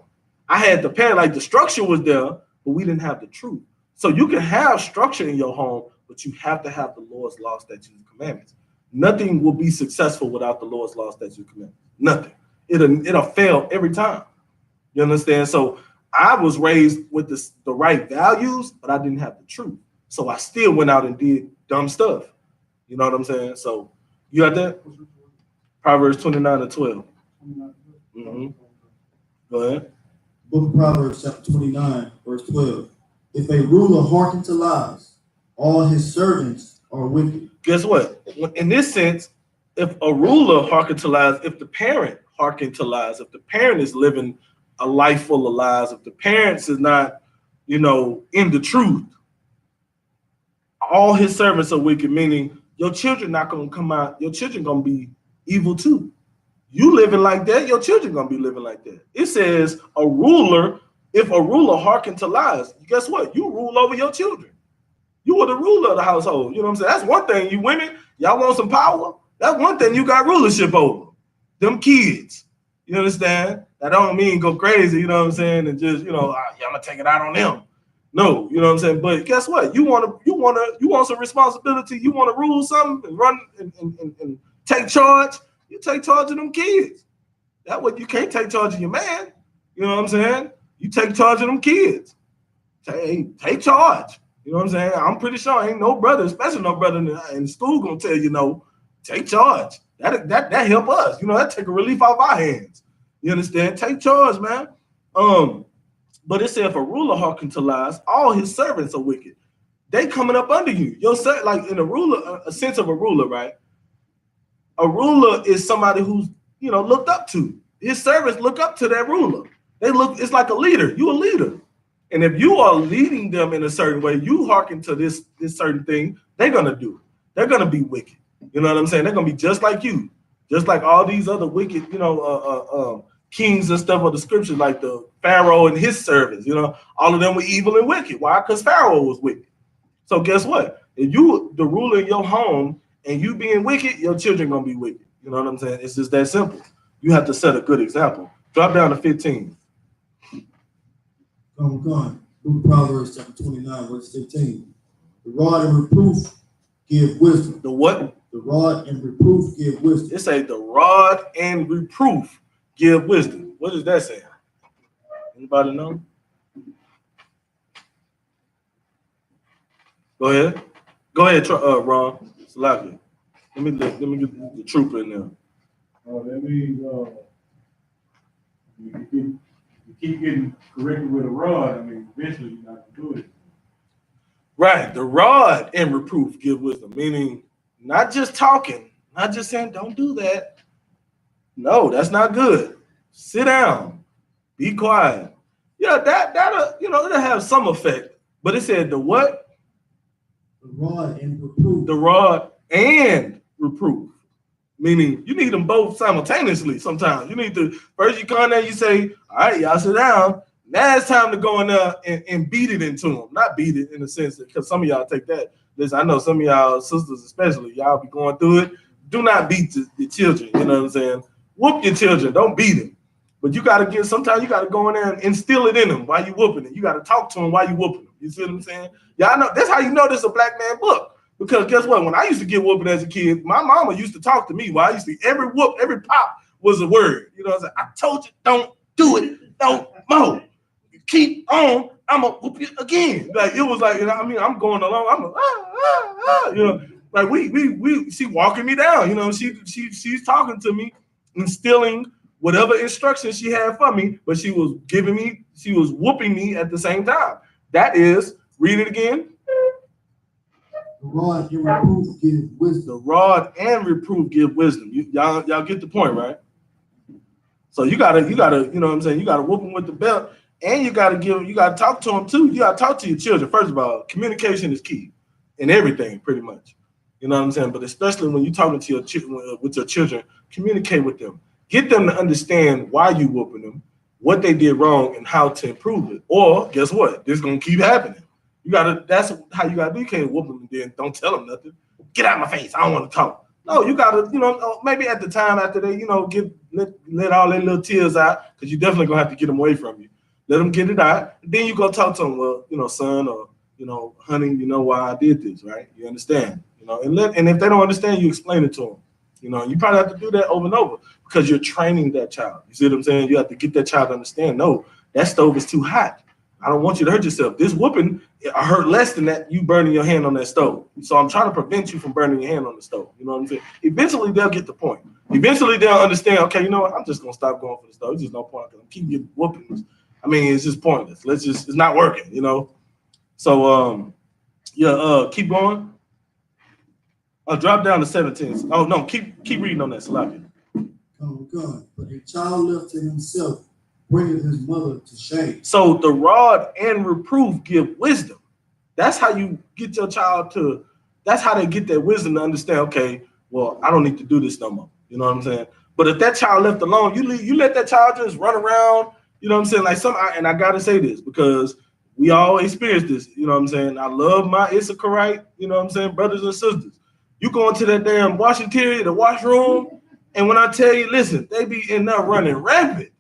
I had the parent, like the structure was there, but we didn't have the truth. So you can have structure in your home, but you have to have the Lord's law, statutes, and commandments. Nothing will be successful without the Lord's law, statutes, and commandments. Nothing. It'll fail every time. You understand? So I was raised with the right values, but I didn't have the truth. So I still went out and did dumb stuff. You know what I'm saying? So you got that? Proverbs 29:12. Mm-hmm. Go ahead. Book of Proverbs, chapter 29, verse 12. If a ruler hearken to lies, all his servants are wicked. Guess what? In this sense, if a ruler hearken to lies, if the parent hearken to lies, if the parent is living a life full of lies, if the parents is not, you know, in the truth, all his servants are wicked, meaning your children not going to come out, your children going to be evil too. You living like that, your children going to be living like that. It says if a ruler hearken to lies, guess what? You rule over your children. You are the ruler of the household. You know what I'm saying? That's one thing, you women, y'all want some power? That's one thing you got rulership over. Them kids. You understand? That don't mean go crazy, you know what I'm saying? And just, you know, I'm going to take it out on them. No, you know what I'm saying? But guess what? You want some responsibility. You want to rule something and run and take charge. You take charge of them kids. That way you can't take charge of your man. You know what I'm saying? You take charge of them kids. Take charge. You know what I'm saying? I'm pretty sure ain't no brother, especially no brother in school, gonna tell you no. Take charge. That help us. You know, that take a relief off our hands. You understand? Take charge, man. But it said if a ruler hearken to lies, all his servants are wicked. They coming up under you. Like in a sense of a ruler, right? A ruler is somebody who's, you know, looked up to. His servants look up to that ruler. It's like a leader. You a leader. And if you are leading them in a certain way, you hearken to this certain thing, they're gonna do it. They're gonna be wicked. You know what I'm saying? They're gonna be just like you, just like all these other wicked, you know, kings and stuff of the scriptures, like the Pharaoh and his servants. You know, all of them were evil and wicked. Why? Because Pharaoh was wicked. So guess what? If you the ruler in your home and you being wicked, your children gonna be wicked. You know what I'm saying? It's just that simple. You have to set a good example. Drop down to 15. Come on. Book of Proverbs, chapter 29, verse 15. The rod and reproof give wisdom. The what? The rod and reproof give wisdom. It say the rod and reproof give wisdom. What does that say? Anybody know? Go ahead. Go ahead, Ron. Salaki. Let me get the trooper in there. That means you keep getting corrected with a rod. I mean, eventually you're not gonna do it. Right. The rod and reproof give wisdom, meaning not just talking, not just saying don't do that. No, that's not good. Sit down. Be quiet. Yeah, that'll, you know, it'll have some effect. But it said the what? The rod and reproof. The rod and reproof. Meaning you need them both simultaneously sometimes. You need to, first you come there, you say, all right, y'all sit down. Now it's time to go in there and beat it into them. Not beat it in the sense that, because some of y'all take that. Listen, I know some of y'all sisters especially, y'all be going through it. Do not beat the children, you know what I'm saying? Whoop your children, don't beat them. But you got to sometimes you got to go in there and instill it in them while you whooping it. You got to talk to them while you whooping them. You see what I'm saying? Y'all know, that's how you know this is a black man book. Because guess what? When I used to get whooping as a kid, my mama used to talk to me. While I used to, every whoop, every pop was a word. You know what I'm saying? I told you, don't do it. Don't mo. Keep on. I'm going to whoop you again. Like, it was like, you know, I mean, I'm going along. You know, like she walking me down. You know, she's talking to me, instilling whatever instructions she had for me, but she was whooping me at the same time. That is, read it again. rod and reproof give wisdom. The rod and reproof give wisdom. Y'all get the point, right? So you gotta, you know what I'm saying? You gotta whoop them with the belt, and you gotta talk to them too. You gotta talk to your children. First of all, communication is key in everything, pretty much. You know what I'm saying? But especially when you're talking to your with your children, communicate with them. Get them to understand why you whooping them, what they did wrong, and how to improve it. Or guess what? This is gonna keep happening. That's how you gotta do. You can't whoop them and then don't tell them nothing. Get out of my face. I don't want to talk. No, you gotta, maybe at the time after they, let all their little tears out, because you definitely gonna have to get them away from you. Let them get it out. Then you go talk to them, well, son, or honey, why I did this, right? You understand, and if they don't understand, you explain it to them. You probably have to do that over and over because you're training that child. You see what I'm saying? You have to get that child to understand, no, that stove is too hot. I don't want you to hurt yourself. This whooping, I hurt less than that you burning your hand on that stove. So I'm trying to prevent you from burning your hand on the stove. You know what I'm saying? Eventually they'll get the point. Eventually they'll understand, okay, you know what? I'm just gonna stop going for the stove. It's just no point. I'm keep getting whoopings. I mean, it's just pointless. It's not working, So keep going. Drop down to 17. Oh no, keep reading on that slide. Oh God, but a child left to himself bringeth his mother to shame. So the rod and reproof give wisdom. That's how you get your child to, that's how they get that wisdom to understand, okay, well, I don't need to do this no more. You know what I'm saying? But if that child left alone, you let that child just run around, you know what I'm saying? Like and I gotta say this because we all experience this, you know what I'm saying? I love my Isupk, you know what I'm saying, brothers and sisters. You go into that damn washing area, the washroom, and when I tell you, listen, they be in there running rampant.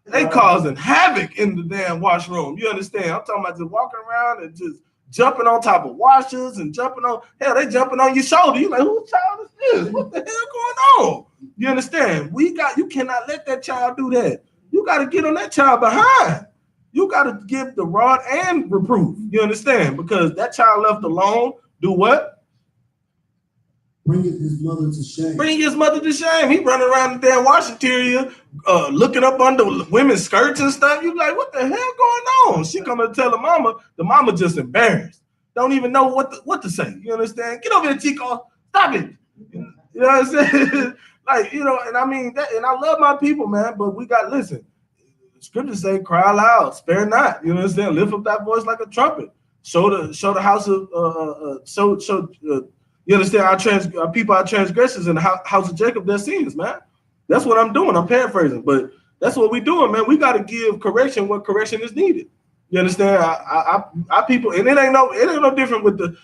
They causing havoc in the damn washroom. You understand? I'm talking about just walking around and just jumping on top of washers and jumping on, hell, they jumping on your shoulder. You like, whose child is this? What the hell going on? You understand? You cannot let that child do that. You got to get on that child behind. You got to give the rod and reproof. You understand? Because that child left alone, do what? Bringeth his mother to shame. Bring his mother to shame. He running around the damn washing area, looking up under women's skirts and stuff. You like, what the hell going on? She coming to tell the mama just embarrassed. Don't even know what to say. You understand? Get over here, Chico. Stop it. You know what I'm saying? Like, and I mean that, and I love my people, man, but we got, listen, the scriptures say, cry loud, spare not. You know what I'm saying? Lift up that voice like a trumpet. Show the house of you understand? Our people, our transgressions in the house of Jacob, their sins, man. That's what I'm doing. I'm paraphrasing, but that's what we're doing, man. We got to give correction where correction is needed. You understand? Our people, and it ain't no different with the,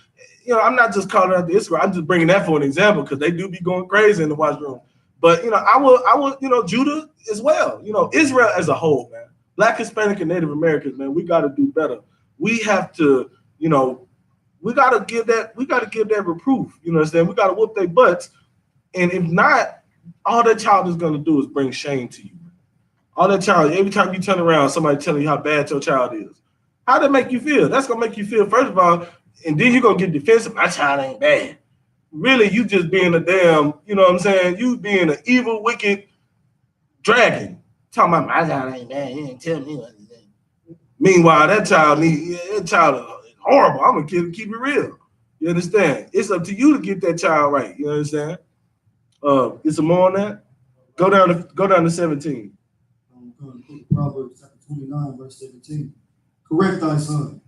I'm not just calling out the Israel. I'm just bringing that for an example because they do be going crazy in the washroom. But I will, Judah as well. Israel as a whole, man. Black, Hispanic, and Native Americans, man. We got to do better. We have to, we gotta give that reproof. You know what I'm saying? We gotta whoop their butts. And if not, all that child is gonna do is bring shame to you. All that child, every time you turn around, somebody telling you how bad your child is. How that make you feel? That's gonna make you feel, first of all, and then you're gonna get defensive. My child ain't bad. Really, you just being a damn, you know what I'm saying? You being an evil, wicked dragon. Talking about my child ain't bad. He didn't tell me what to do. Meanwhile, that child horrible. I'm gonna keep it real. You understand? It's up to you to get that child right. You understand? Get some more on that. Go down to 17. Proverbs chapter 29, verse 17. Correct thy son,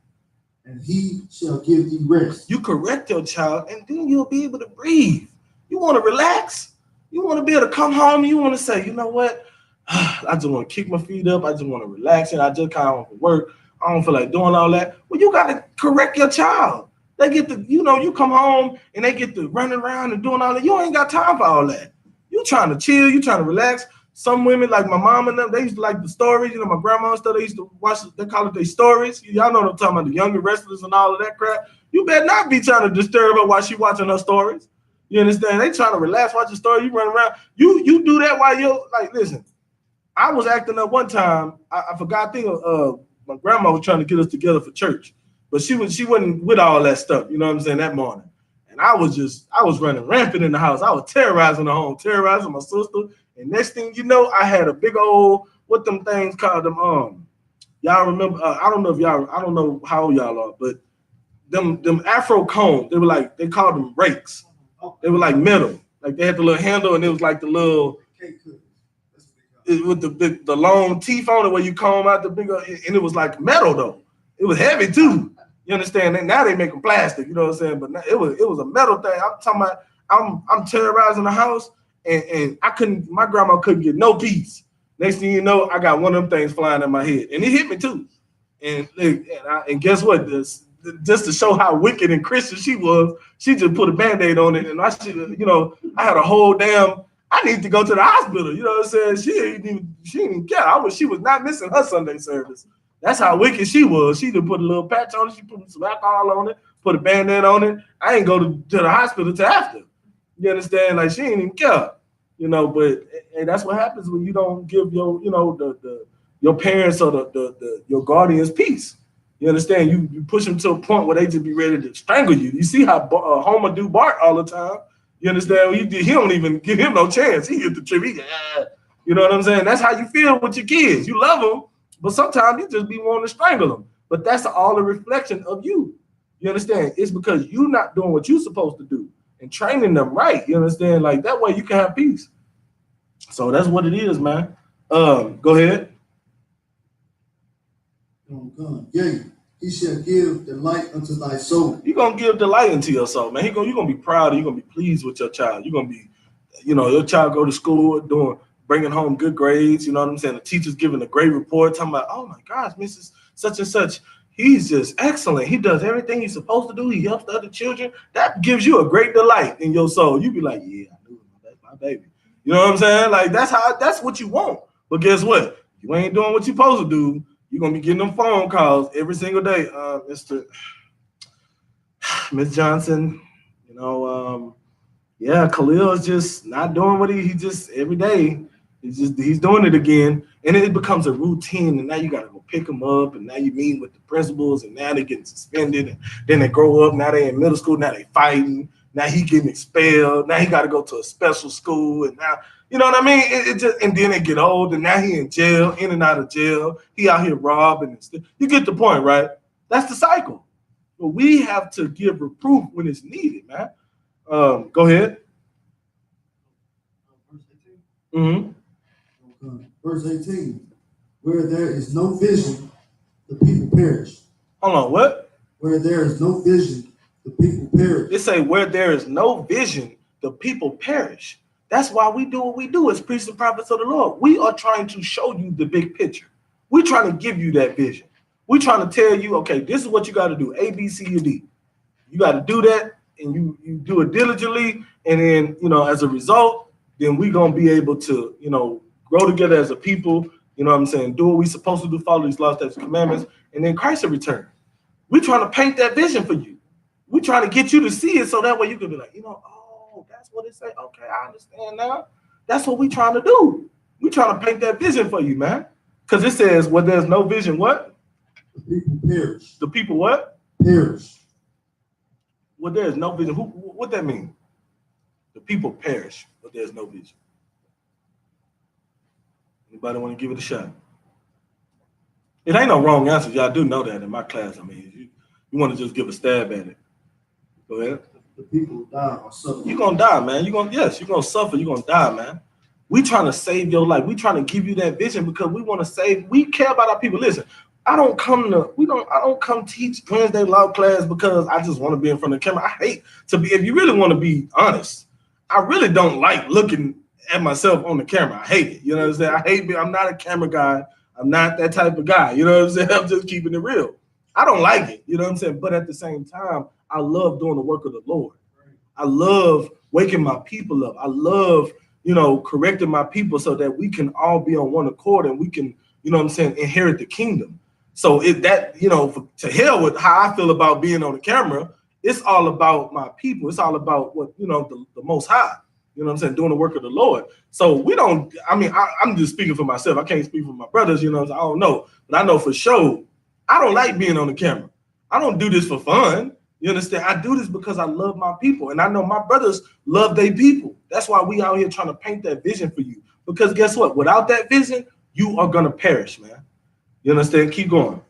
and he shall give thee rest. You correct your child, and then you'll be able to breathe. You want to relax. You want to be able to come home. You want to say, you know what? I just want to kick my feet up. I just want to relax, and I just kind of want to work. I don't feel like doing all that. Well, you got to correct your child. They get to, you come home and they get to running around and doing all that. You ain't got time for all that. You trying to chill. You trying to relax. Some women, like my mom and them, they used to like the stories. My grandma and stuff, they used to watch, they call it their stories. Y'all know what I'm talking about, the younger wrestlers and all of that crap. You better not be trying to disturb her while she watching her stories. You understand? They trying to relax, watch the story. You run around. You do that while you're, like, listen, I was acting up one time. I forgot, I think my grandma was trying to get us together for church, but she wasn't with all that stuff, you know what I'm saying, that morning. And I was running rampant in the house. I was terrorizing the home, terrorizing my sister. And next thing you know, I had a big old, what them things called them, y'all remember, I don't know how old y'all are, but them Afro combs. They were like, they called them rakes. They were like metal. Like they had the little handle, and it was like the little with the long teeth on it where you comb out the bigger, and it was like metal though. It was heavy too. You understand? And now they make them plastic. You know what I'm saying? But now it was a metal thing. I'm talking about. I'm terrorizing the house, and I couldn't. My grandma couldn't get no peace. Next thing you know, I got one of them things flying in my head, and it hit me too. And guess what? Just to show how wicked and Christian she was, she just put a Band-Aid on it, and I had a whole damn. I need to go to the hospital. You know what I'm saying? She didn't even care. She was not missing her Sunday service. That's how wicked she was. She just put a little patch on it. She put some alcohol on it, put a Band-Aid on it. I ain't go to the hospital till after. You understand? Like she didn't even care. You know, but and that's what happens when you don't give your, your parents or your guardians peace. You understand? You push them to a point where they just be ready to strangle you. You see how Homer do Bart all the time. You understand? He don't even give him no chance. He hit the trip. You know what I'm saying? That's how you feel with your kids. You love them, but sometimes you just be wanting to strangle them. But that's all a reflection of you. You understand? It's because you're not doing what you're supposed to do and training them right. You understand? Like that way you can have peace. So that's what it is, man. Go ahead. Yea, he shall give delight unto thy soul. You're gonna give delight into your soul, man. You're gonna be proud. You're gonna be pleased with your child. You're gonna be, your child go to school bringing home good grades. You know what I'm saying? The teacher's giving a great report, talking about, oh my gosh, Mrs. Such and such, he's just excellent. He does everything he's supposed to do. He helps the other children. That gives you a great delight in your soul. You be like, yeah, I knew that's my baby. You know what I'm saying? Like that's what you want. But guess what? You ain't doing what you're supposed to do. You're gonna be getting them phone calls every single day. Miss Johnson, Khalil is just not doing what he just every day. He's doing it again, and it becomes a routine. And now you got to go pick him up, and now you meet with the principals, and now they're getting suspended. And then they grow up. Now they in middle school. Now they fighting. Now he getting expelled. Now he got to go to a special school, and now you know what I mean. It just and then they get old, and now he in jail, in and out of jail. He out here robbing and stuff. You get the point, right? That's the cycle. But we have to give reproof when it's needed, man. Go ahead. Mm-hmm. Verse 18, where there is no vision, the people perish. Hold on, what? Where there is no vision, the people perish. They say where there is no vision, the people perish. That's why we do what we do as priests and prophets of the Lord. We are trying to show you the big picture. We're trying to give you that vision. We're trying to tell you, okay, this is what you got to do, A, B, C, and D. You got to do that, and you do it diligently, and then, as a result, then we're going to be able to, grow together as a people, you know what I'm saying, do what we're supposed to do, follow these laws, statutes, commandments, and then Christ will return. We're trying to paint that vision for you. We're trying to get you to see it so that way you can be like, oh, that's what it say. Okay, I understand now. That's what we're trying to do. We're trying to paint that vision for you, man. Because it says, where there's no vision, what? The people perish. The people what? Perish. Where there's no vision. What that mean? The people perish, but there's no vision. Anybody want to give it a shot? It ain't no wrong answer. Y'all do know that in my class. I mean, you want to just give a stab at it. Go ahead. The people die or suffer. You're going to die, man. You're going to suffer. You're going to die, man. We trying to save your life. We trying to give you that vision because we want to save. We care about our people. Listen, I don't come teach Wednesday law class because I just want to be in front of the camera. I hate to be, if you really want to be honest, I really don't like looking at myself on the camera. I hate it. You know what I'm saying? I'm not a camera guy. I'm not that type of guy. You know what I'm saying? I'm just keeping it real. I don't like it. You know what I'm saying? But at the same time, I love doing the work of the Lord. I love waking my people up. I love, correcting my people so that we can all be on one accord and we can, inherit the kingdom. So to hell with how I feel about being on the camera, it's all about my people. It's all about what, the Most High. You know what I'm saying? Doing the work of the Lord. So I'm just speaking for myself. I can't speak for my brothers, I don't know. But I know for sure, I don't like being on the camera. I don't do this for fun. You understand? I do this because I love my people. And I know my brothers love their people. That's why we out here trying to paint that vision for you. Because guess what? Without that vision, you are going to perish, man. You understand? Keep going.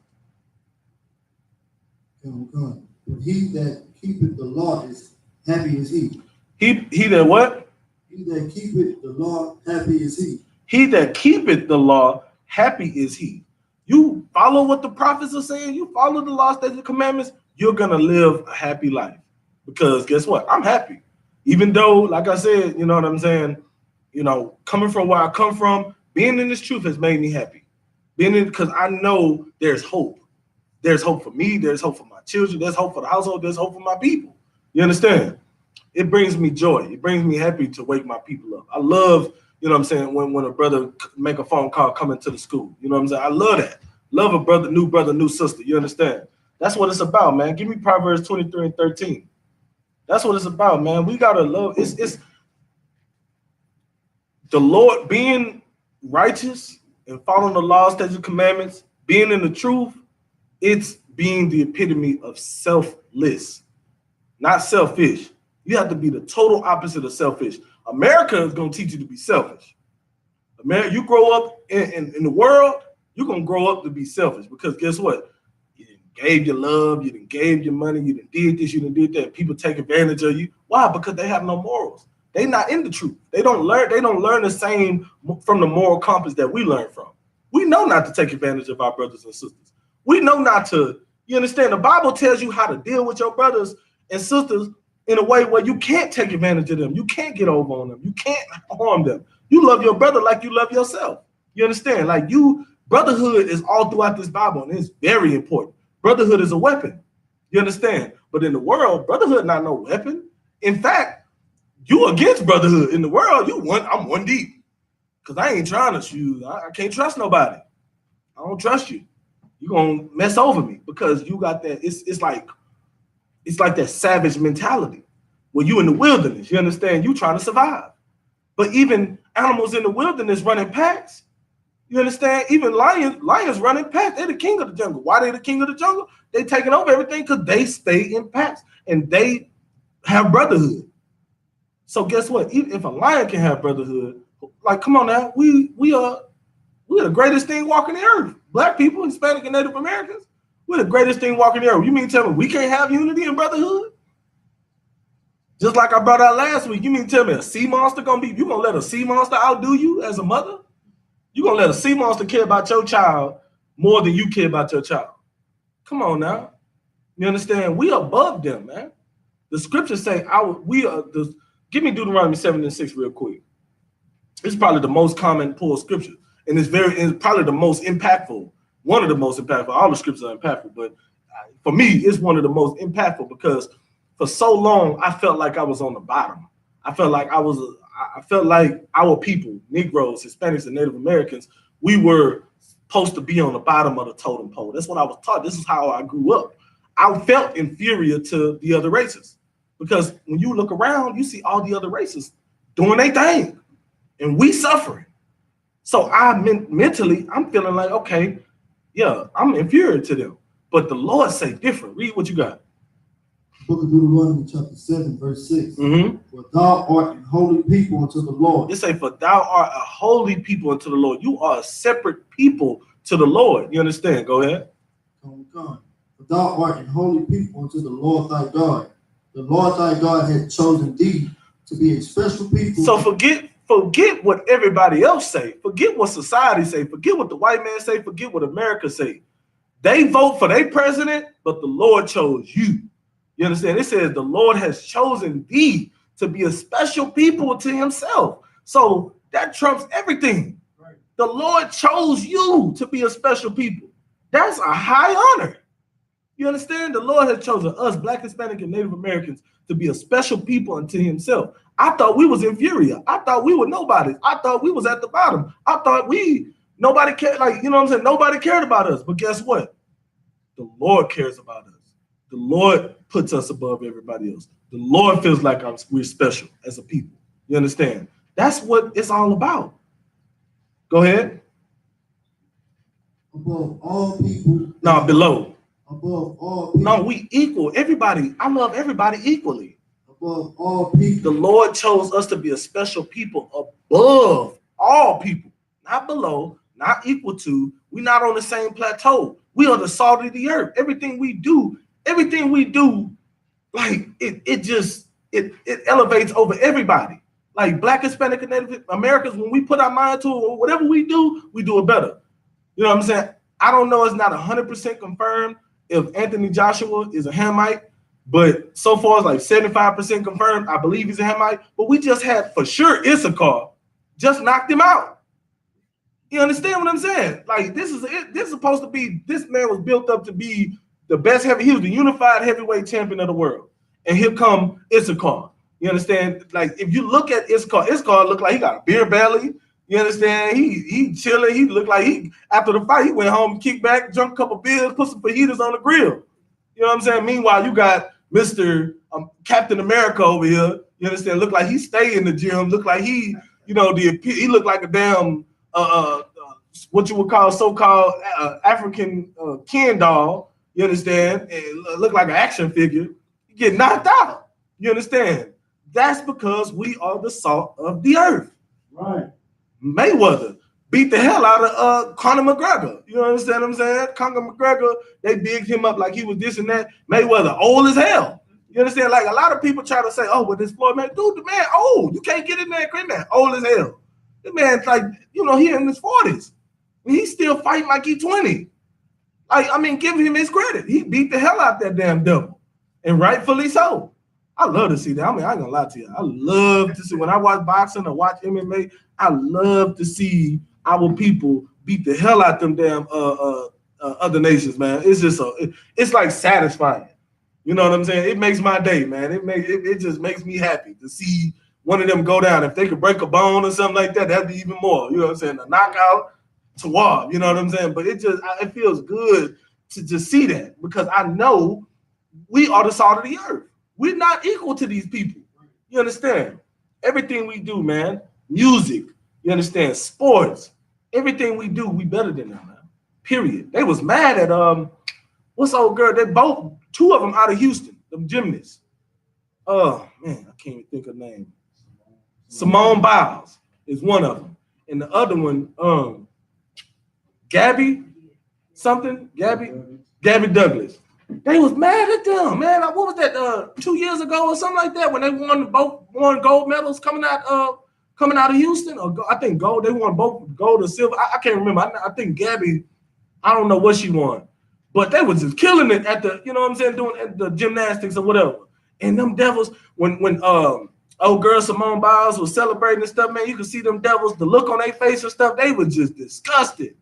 But he that keepeth the law is happy is he. He that what? He that keepeth the law, happy is he. He that keepeth the law, happy is he. You follow what the prophets are saying, you follow the law, statutes, and commandments, you're gonna live a happy life. Because guess what? I'm happy. Even though, like I said, you know what I'm saying, you know, coming from where I come from, being in this truth has made me happy. Being in, because I know there's hope. There's hope for me, there's hope for my children, there's hope for the household, there's hope for my people. You understand? It brings me joy. It brings me happy to wake my people up. I love, you know what I'm saying, when a brother make a phone call coming to the school. You know what I'm saying? I love that. Love a brother, new sister. You understand? That's what it's about, man. Give me Proverbs 23 and 13. That's what it's about, man. We gotta love. It's the Lord being righteous and following the laws, statutes, and commandments, being in the truth. It's being the epitome of selfless, not selfish. You have to be the total opposite of selfish. America is going to teach you to be selfish. America, you grow up in the world, you're going to grow up to be selfish because guess what? You gave your love, you done gave your money, you done did this, you done did that. People take advantage of you. Why? Because they have no morals. They not in the truth. They don't learn the same from the moral compass that we learn from. We know not to take advantage of our brothers and sisters. We know not to, you understand? The Bible tells you how to deal with your brothers and sisters in a way where you can't take advantage of them. You can't get over on them. You can't harm them. You love your brother like you love yourself. You understand? Like brotherhood is all throughout this Bible, and it's very important. Brotherhood is a weapon. You understand? But in the world, brotherhood not no weapon. In fact, you against brotherhood. In the world, I'm one deep. Because I ain't trying to shoot. I can't trust nobody. I don't trust you. You're gonna mess over me because you got that. It's like that savage mentality where you in the wilderness, you understand, you trying to survive. But even animals in the wilderness running packs, you understand, even lions running packs, they're the king of the jungle. Why they the king of the jungle? They taking over everything because they stay in packs and they have brotherhood. So guess what? Even if a lion can have brotherhood, like come on now, we are the greatest thing walking the earth. Black people, Hispanic and Native Americans, we're the greatest thing walking the earth. You mean tell me we can't have unity and brotherhood? Just like I brought out last week, you mean tell me a sea monster you gonna let a sea monster outdo you as a mother? You gonna let a sea monster care about your child more than you care about your child? Come on now. You understand? We are above them, man. The scriptures say give me Deuteronomy 7:6 real quick. It's probably the most common pull scripture. And it's probably the most impactful, one of the most impactful. All the scriptures are impactful, but for me, it's one of the most impactful because for so long, I felt like I was on the bottom. I felt like our people, Negroes, Hispanics, and Native Americans, we were supposed to be on the bottom of the totem pole. That's what I was taught. This is how I grew up. I felt inferior to the other races because when you look around, you see all the other races doing their thing and we suffering. So mentally, I'm feeling like, okay, yeah, I'm inferior to them. But the Lord say different. Read what you got. Book of Deuteronomy chapter 7, verse 6. Mm-hmm. For thou art a holy people unto the Lord. It say, for thou art a holy people unto the Lord. You are a separate people to the Lord. You understand? Go ahead. Come. For thou art a holy people unto the Lord thy God. The Lord thy God hath chosen thee to be a special people. So forget what everybody else say. Forget what society say. Forget what the white man say. Forget what America say. They vote for their president, but the Lord chose you. You understand? It says the Lord has chosen thee to be a special people to himself. So that trumps everything. Right. The Lord chose you to be a special people. That's a high honor. You understand? The Lord has chosen us, Black, Hispanic, and Native Americans, to be a special people unto himself. I thought we was inferior. I thought we were nobody. I thought we was at the bottom. I thought nobody cared. Like, you know what I'm saying? Nobody cared about us. But guess what? The Lord cares about us. The Lord puts us above everybody else. The Lord feels like we're special as a people. You understand? That's what it's all about. Go ahead. Above all people. No, below. Above all people. No, we equal. Everybody. I love everybody equally. Above all people. The Lord chose us to be a special people above all people. Not below, not equal to. We're not on the same plateau. We are the salt of the earth. Everything we do everything we do, like it elevates over everybody. Like Black, Hispanic, and Native Americans, when we put our mind to it, or whatever we do it better. You know what I'm saying? I don't know, it's not 100% confirmed if Anthony Joshua is a Hamite, but so far it's like 75% confirmed. I believe he's a Hamite, but we just had for sure Isupk just knocked him out. You understand what I'm saying? Like this is supposed to be, this man was built up to be the best he was the unified heavyweight champion of the world. And here come Isupk. You understand? Like if you look at Isupk looked like he got a beer belly. You understand? He chilling. He looked like he after the fight, he went home, kicked back, drunk a couple beers, put some fajitas on the grill. You know what I'm saying? Meanwhile, you got Mr. Captain America over here. You understand? Look like he stay in the gym. Look like he, he looked like a damn what you would call so-called African Ken doll. You understand? And look like an action figure. You get knocked out. You understand? That's because we are the salt of the earth. Right. Mayweather beat the hell out of Conor McGregor. You understand what I'm saying? Conor McGregor, they bigged him up like he was this and that. Mayweather, old as hell. You understand? Like a lot of people try to say, oh, but this Floyd man, dude, the man old. You can't get in there, great man, old as hell. The man's like, he in his 40s. And he's still fighting like he's 20. Like, I mean, give him his credit. He beat the hell out that damn devil. And rightfully so. I love to see that. I mean, I ain't gonna lie to you. I love to see, when I watch boxing or watch MMA, I love to see our people beat the hell out them damn other nations, man. It's just it's like satisfying. You know what I'm saying? It makes my day, man. It just makes me happy to see one of them go down. If they could break a bone or something like that, that'd be even more. You know what I'm saying? A knockout to war. You know what I'm saying? But it feels good to just see that, because I know we are the salt of the earth. We're not equal to these people. You understand? Everything we do, man. Music. You understand? Sports. Everything we do, we better than them, man. Period. They was mad at what's old girl? They both, two of them out of Houston, them gymnasts. Oh man, I can't even think of her name. Simone Biles is one of them, and the other one, Gabby Douglas. They was mad at them, man. What was that? 2 years ago or something like that, when they both won gold medals coming out of Houston, or I think gold. They won both gold and silver. I can't remember. I think Gabby, I don't know what she won, but they was just killing it at the, you know what I'm saying, doing at the gymnastics or whatever. And them devils, when old girl Simone Biles was celebrating and stuff, man, you could see them devils, the look on their face and stuff. They were just disgusted.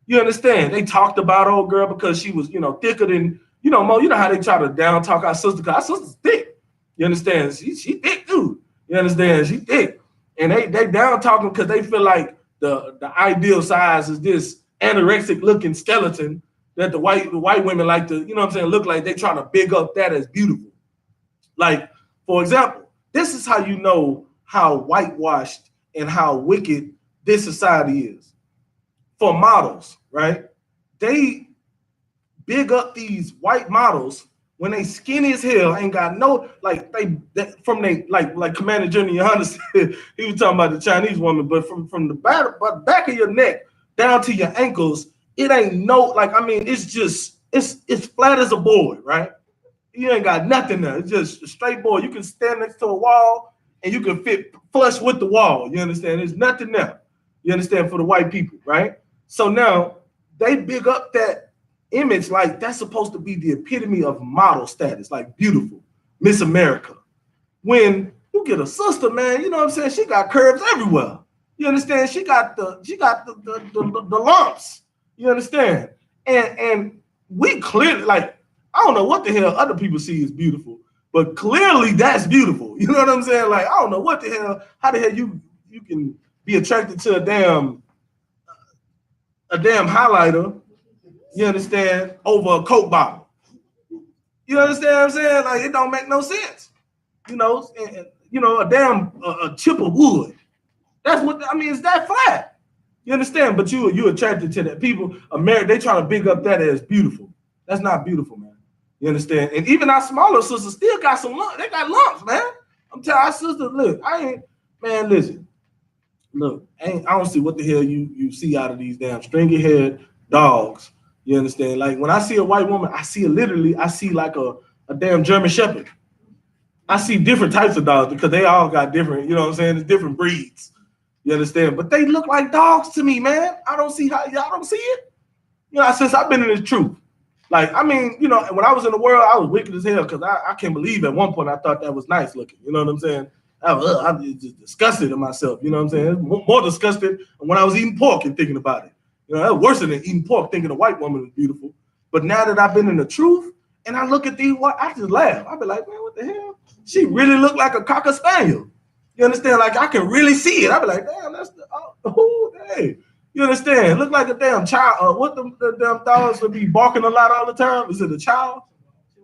You understand? They talked about old girl because she was, thicker than. Mo, you know how they try to down talk our sister, because our sister's thick. You understand? She thick too. You understand? She thick. And they down talking because they feel like the ideal size is this anorexic looking skeleton that the white women like to, look like. They trying to big up that as beautiful. Like, for example, this is how you know how whitewashed and how wicked this society is. For models, right? They big up these white models when they skinny as hell, ain't got no, like like Commander Junior YAHANNA said, he was talking about the Chinese woman, but from the back of your neck down to your ankles, it ain't no, like, I mean, it's just, it's flat as a board, right? You ain't got nothing there. It's just a straight board. You can stand next to a wall and you can fit flush with the wall. You understand? There's nothing there. You understand? For the white people, right? So now they big up that image like that's supposed to be the epitome of model status, like beautiful, Miss America. When you get a sister, man, you know what I'm saying? She got curves everywhere. You understand? She got the lumps. You understand? And we clearly, like, I don't know what the hell other people see as beautiful, but clearly that's beautiful. You know what I'm saying? Like, I don't know what the hell, how the hell you can be attracted to a damn highlighter, you understand, over a Coke bottle. You understand what I'm saying? Like, it don't make no sense. A damn a chip of wood. That's what, I mean, it's that flat. You understand? But you attracted to that. People, America, they try to big up that as beautiful. That's not beautiful, man. You understand? And even our smaller sisters still got some lumps. They got lumps, man. I'm telling our sisters, look, listen. Look, I don't see what the hell you see out of these damn stringy haired dogs You understand? Like when I see a white woman, I see like a damn German Shepherd. I see different types of dogs because they all got different, you know what I'm saying? It's different breeds. You understand? But they look like dogs to me, man. I don't see how y'all don't see it. You know, since I've been in the truth. Like, I mean, you know, when I was in the world, I was wicked as hell because I can't believe at one point I thought that was nice looking. You know what I'm saying? I'm just disgusted in myself. You know what I'm saying? More disgusted when I was eating pork and thinking about it. You know, that was worse than eating pork thinking a white woman was beautiful. But now that I've been in the truth and I look at these, I just laugh. I be like, man, what the hell? She really looked like a Cocker Spaniel. You understand? Like, I can really see it. I be like, damn, that's the, hey. You understand? Look like a damn child. What the damn dogs would be barking a lot all the time? Is it a child?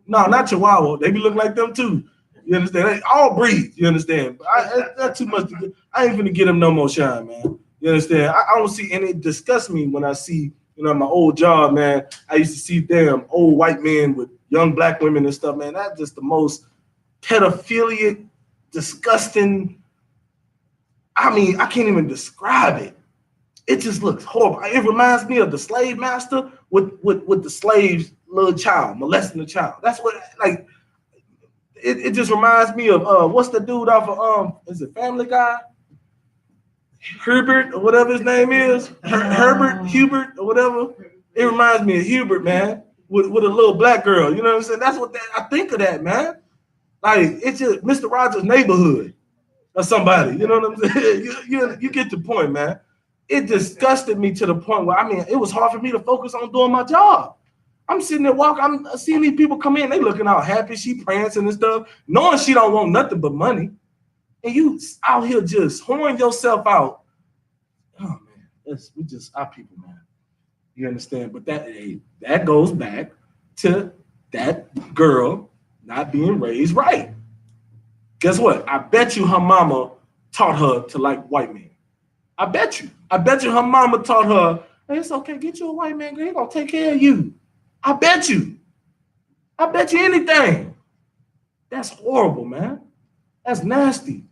No, not Chihuahua. They be looking like them too. You understand? They all breed. You understand? But that's too much to get. I ain't gonna get them no more shine, man. You understand? I don't see any. It disgusts me when I see, you know, my old job, man. I used to see damn old white men with young black women and stuff, man. That's just the most pedophilic, disgusting. I mean, I can't even describe it. It just looks horrible. It reminds me of the slave master with the slave's little child, molesting the child. That's what, like, it just reminds me of what's the dude off of is it Family Guy? Herbert or whatever his name is. Hubert or whatever. It reminds me of Hubert, man, with a little black girl. You know what I'm saying? That's what I think of that, man. Like, it's just Mr. Rogers' Neighborhood or somebody. You know what I'm saying? You get the point, man. It disgusted me to the point where, I mean, it was hard for me to focus on doing my job. I'm sitting there walking, I'm seeing these people come in, they looking all happy, she prancing and stuff, knowing she don't want nothing but money. And you out here just whoring yourself out. Oh, man, we just our people, man. You understand? But that goes back to that girl not being raised right. Guess what? I bet you her mama taught her to like white men. I bet you her mama taught her, hey, it's okay, get you a white man, girl, he gonna take care of you. I bet you anything. That's horrible, man. That's nasty.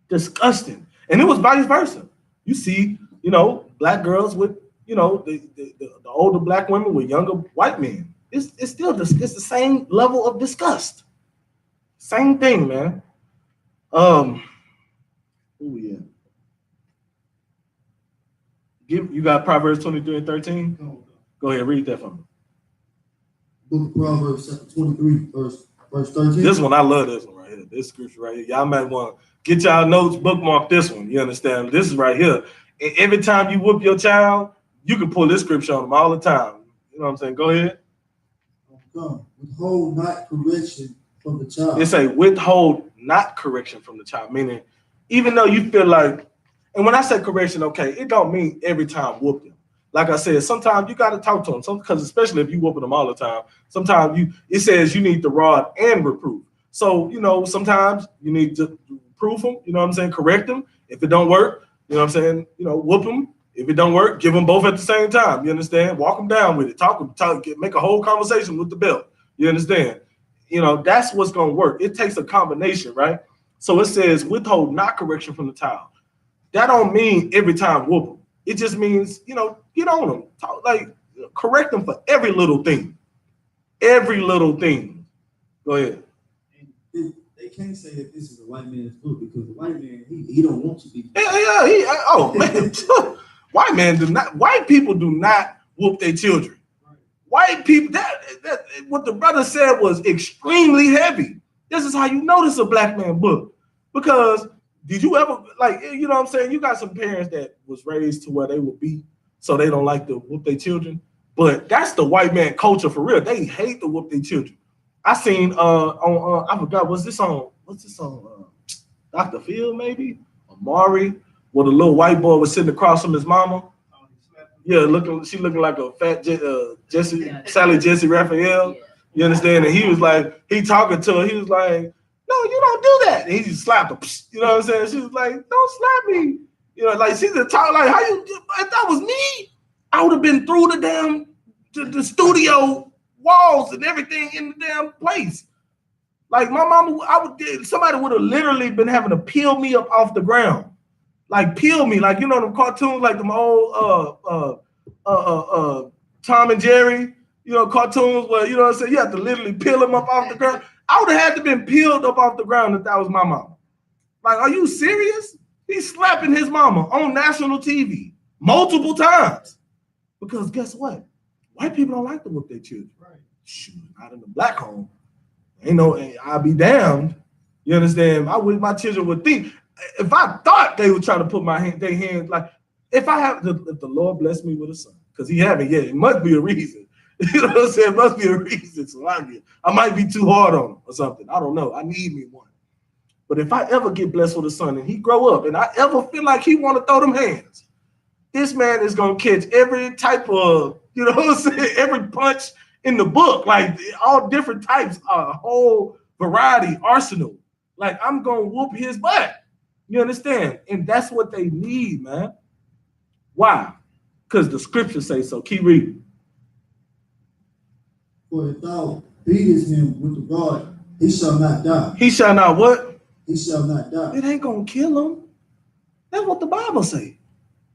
Disgusting. And it was vice versa. You see, you know, black girls with, you know, the older black women with younger white men. It's still it's the same level of disgust. Same thing, man. Oh yeah. You got Proverbs 23 and 13? Go ahead, read that for me. Book of Proverbs, chapter 23, verse 13. This one, I love this one right here. This scripture right here. Y'all might want to get y'all notes, bookmark this one. You understand? This is right here. And every time you whoop your child, you can pull this scripture on them all the time. You know what I'm saying? Go ahead. Withhold not correction from the child. It say withhold not correction from the child, meaning even though you feel like, and when I say correction, okay, it don't mean every time whoop them. Like I said, sometimes you got to talk to them, because especially if you whooping them all the time, sometimes it says you need the rod and reproof. So, you know, sometimes you need to reproof them, you know what I'm saying, correct them. If it don't work, you know what I'm saying, you know, whoop them. If it don't work, give them both at the same time. You understand? Walk them down with it. Talk, make a whole conversation with the belt. You understand? You know, that's what's going to work. It takes a combination, right? So it says withhold not correction from the child. That don't mean every time whoop them. It just means, you know, get on them. Talk, like, correct them for every little thing. Every little thing. Go ahead. They can't say that this is a white man's book because the white man, he don't want to be. Man. White people do not whoop their children. Right. White people, that what the brother said was extremely heavy. This is how you know this is a black man book. Because did you ever, like, you know what I'm saying? You got some parents that was raised to where they would beat, so they don't like to whoop their children. But that's the white man culture for real. They hate to whoop their children. I seen on I forgot, what's this on Dr. Phil maybe? Amari, where the little white boy was sitting across from his mama. Yeah, she looking like a fat Sally Jesse Raphael. You understand? And he was like, he talking to her, he was like, no, you don't do that. And he just slapped her. You know what I'm saying? She was like, don't slap me. You know, like she's a talk like, how you, if that was me, I would have been through the studio walls and everything in the damn place. Like my mama, somebody would have literally been having to peel me up off the ground. Like peel me, like, you know, them cartoons, like them old Tom and Jerry, cartoons where, you know what I'm saying, you have to literally peel them up off the ground. I would have had to been peeled up off the ground if that was my mama. Like, are you serious? He's slapping his mama on national TV multiple times. Because guess what? White people don't like to whoop their children. Right. Shoot, not in the black home. I'll be damned. You understand? I wish my children would think. If I thought they would try to put their hands, like, if the Lord bless me with a son, because he haven't yet, it must be a reason. You know what I'm saying? It must be a reason. So I might be too hard on him or something. I don't know. I need me one. But if I ever get blessed with a son and he grow up and I ever feel like he want to throw them hands, this man is going to catch every type of, you know what I'm saying, every punch in the book, like all different types, a whole variety, arsenal. Like, I'm going to whoop his butt. You understand? And that's what they need, man. Why? Because the scriptures say so. Keep reading. For if thou beatest him with the rod, he shall not die. He shall not what? He shall not die. It ain't going to kill him. That's what the Bible say.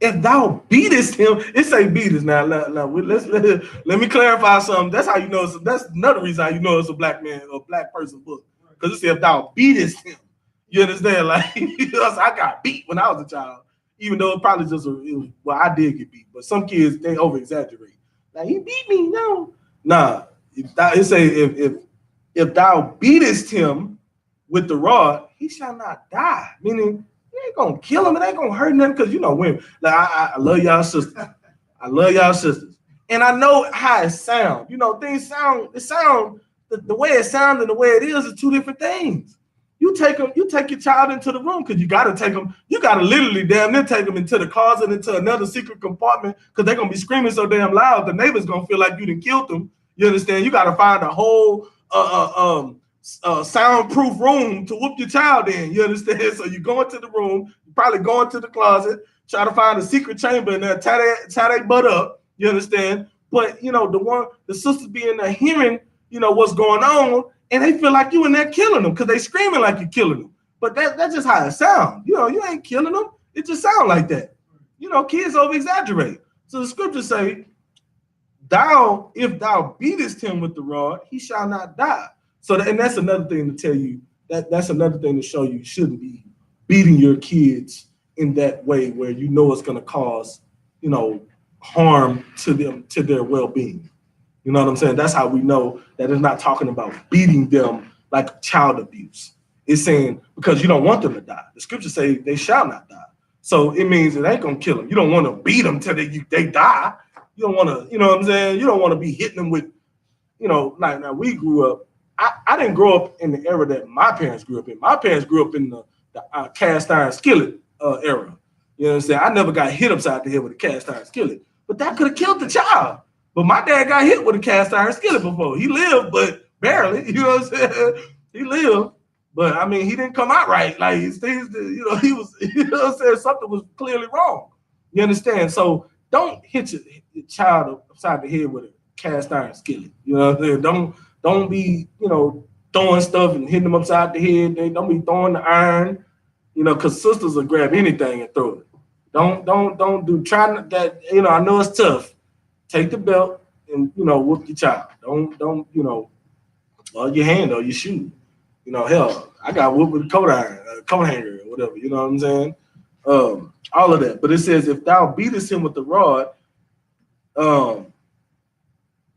If thou beatest him, it say beatest. Now, let me clarify something. That's how you know. That's another reason how you know it's a black person book. Because it says if thou beatest him. You understand? Like, I got beat when I was a child, even though it probably just I did get beat. But some kids, they over exaggerate. Like, he beat me, no. Nah, it say if thou beatest him with the rod, he shall not die. Meaning, you ain't gonna kill him. It ain't gonna hurt him because women. Like, I love y'all sisters. I love y'all sisters, and I know how it sounds. Things sound. It sound the way it sounds and the way it is two different things. You take your child into the room because you gotta take them. You gotta literally damn near take them into the closet, into another secret compartment because they're gonna be screaming so damn loud. The neighbor's gonna feel like you done killed them. You understand? You gotta find a whole soundproof room to whoop your child in. You understand? So you go into the room, you probably go into the closet, try to find a secret chamber in there, tie that butt up. You understand? But the sisters be in there hearing, what's going on, and they feel like you in there killing them because they screaming like you're killing them. But that's just how it sounds. You ain't killing them. It just sounds like that. Kids over exaggerate. So the scriptures say, if thou beatest him with the rod, he shall not die. So and that's another thing to tell you that's another thing to show you shouldn't be beating your kids in that way where it's going to cause harm to them, to their well-being. You know what I'm saying? That's how we know that it's not talking about beating them like child abuse. It's saying because you don't want them to die. The scriptures say they shall not die. So it means it ain't gonna kill them. You don't want to beat them till they die. You don't want to, you know what I'm saying? You don't want to be hitting them with, like now we grew up. I didn't grow up in the era that my parents grew up in. My parents grew up in the cast iron skillet era. You know what I'm saying? I never got hit upside the head with a cast iron skillet, but that could have killed the child. But my dad got hit with a cast iron skillet before. He lived, but barely. You know what I'm saying? He lived, but I mean, he didn't come out right. Like he was. You know what I'm saying? Something was clearly wrong. You understand? So don't hit your child upside the head with a cast iron skillet. You know what I'm saying? Don't be, throwing stuff and hitting them upside the head. They don't be throwing the iron, because sisters will grab anything and throw it. Don't do. Try that. I know it's tough. Take the belt and whoop your child. Don't or your hand or your shoe. Hell, I got whooped with a coat hanger or whatever. You know what I'm saying? All of that. But it says, if thou beatest him with the rod,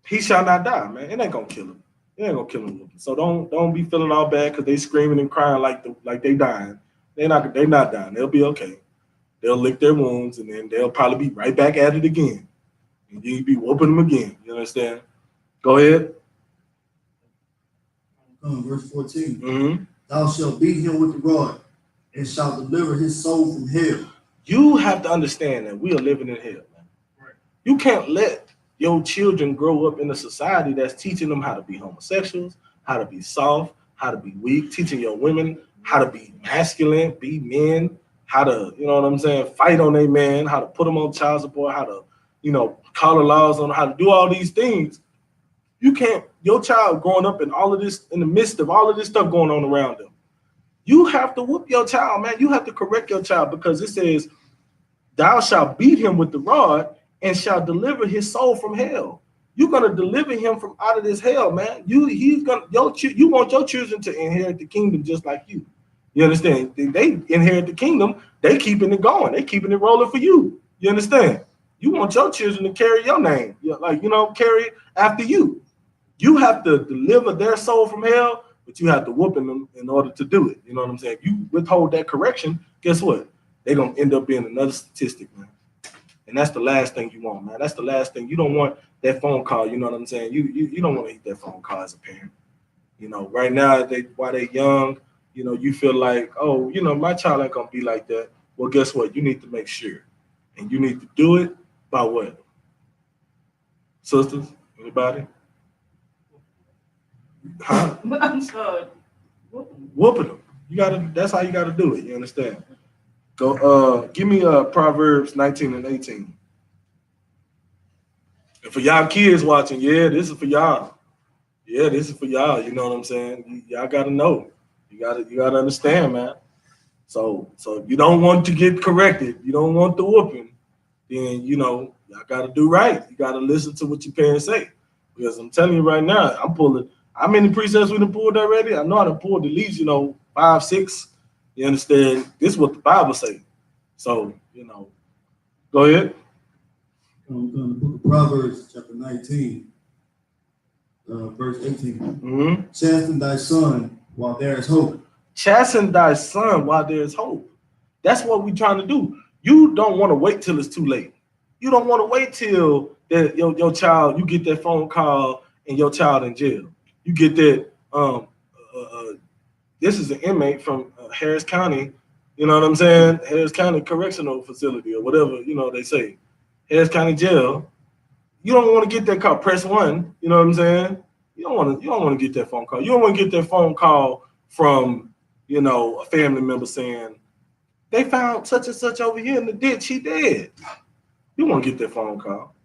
he shall not die, man. It ain't gonna kill him. It ain't gonna kill him. So don't be feeling all bad because they screaming and crying like they dying. They not dying. They'll be okay. They'll lick their wounds and then they'll probably be right back at it again. And you be whooping them again. You understand? Go ahead. Verse 14. Mm-hmm. Thou shalt beat him with the rod and shalt deliver his soul from hell. You have to understand that we are living in hell, man. Right. You can't let your children grow up in a society that's teaching them how to be homosexuals, how to be soft, how to be weak, teaching your women how to be masculine, be men, how to, you know what I'm saying, fight on a man, how to put them on child support, how to, call the laws on how to do all these things. You can't, your child growing up in all of this, in the midst of all of this stuff going on around them. You have to whoop your child, man. You have to correct your child because it says, thou shalt beat him with the rod and shall deliver his soul from hell. you're gonna deliver him from out of this hell, man. You want your children to inherit the kingdom just like you. You understand? They inherit the kingdom. They keeping it going. They keeping it rolling for you. You understand? You want your children to carry your name, carry it after you. You have to deliver their soul from hell, but you have to whooping them in order to do it. You know what I'm saying? If you withhold that correction, guess what? They're gonna end up being another statistic, man. And that's the last thing you want, man. That's the last thing. You don't want that phone call. You know what I'm saying? You don't want to hit that phone call as a parent. Right now while they're young, you feel like, oh, my child ain't gonna be like that. Well, guess what? You need to make sure, and you need to do it by what? Sisters, anybody? Huh? I'm sorry. Whooping them. That's how you gotta do it. You understand? Go. Give me Proverbs 19 and 18. And for y'all kids watching, yeah, this is for y'all. Yeah, this is for y'all. You know what I'm saying? Y'all gotta know. You gotta understand, man. So if you don't want to get corrected, you don't want the whooping, then y'all gotta do right. You gotta listen to what your parents say. Because I'm telling you right now, I'm pulling. How many precepts we done pulled already? I know I done pulled at least, 5, 6. You understand? This is what the Bible say. So, go ahead. I'm going to book of Proverbs, chapter 19, verse 18. Mm-hmm. Chasten thy son while there is hope. Chasten thy son while there is hope. That's what we're trying to do. You don't want to wait till it's too late. You don't want to wait till that your child, you get that phone call and your child in jail. You get that. This is an inmate from Harris County. You know what I'm saying? Harris County Correctional Facility or whatever they say. Harris County Jail. You don't want to get that call. Press 1. You know what I'm saying? You don't want to get that phone call. You don't want to get that phone call from a family member saying they found such and such over here in the ditch. She dead. You want to get that phone call.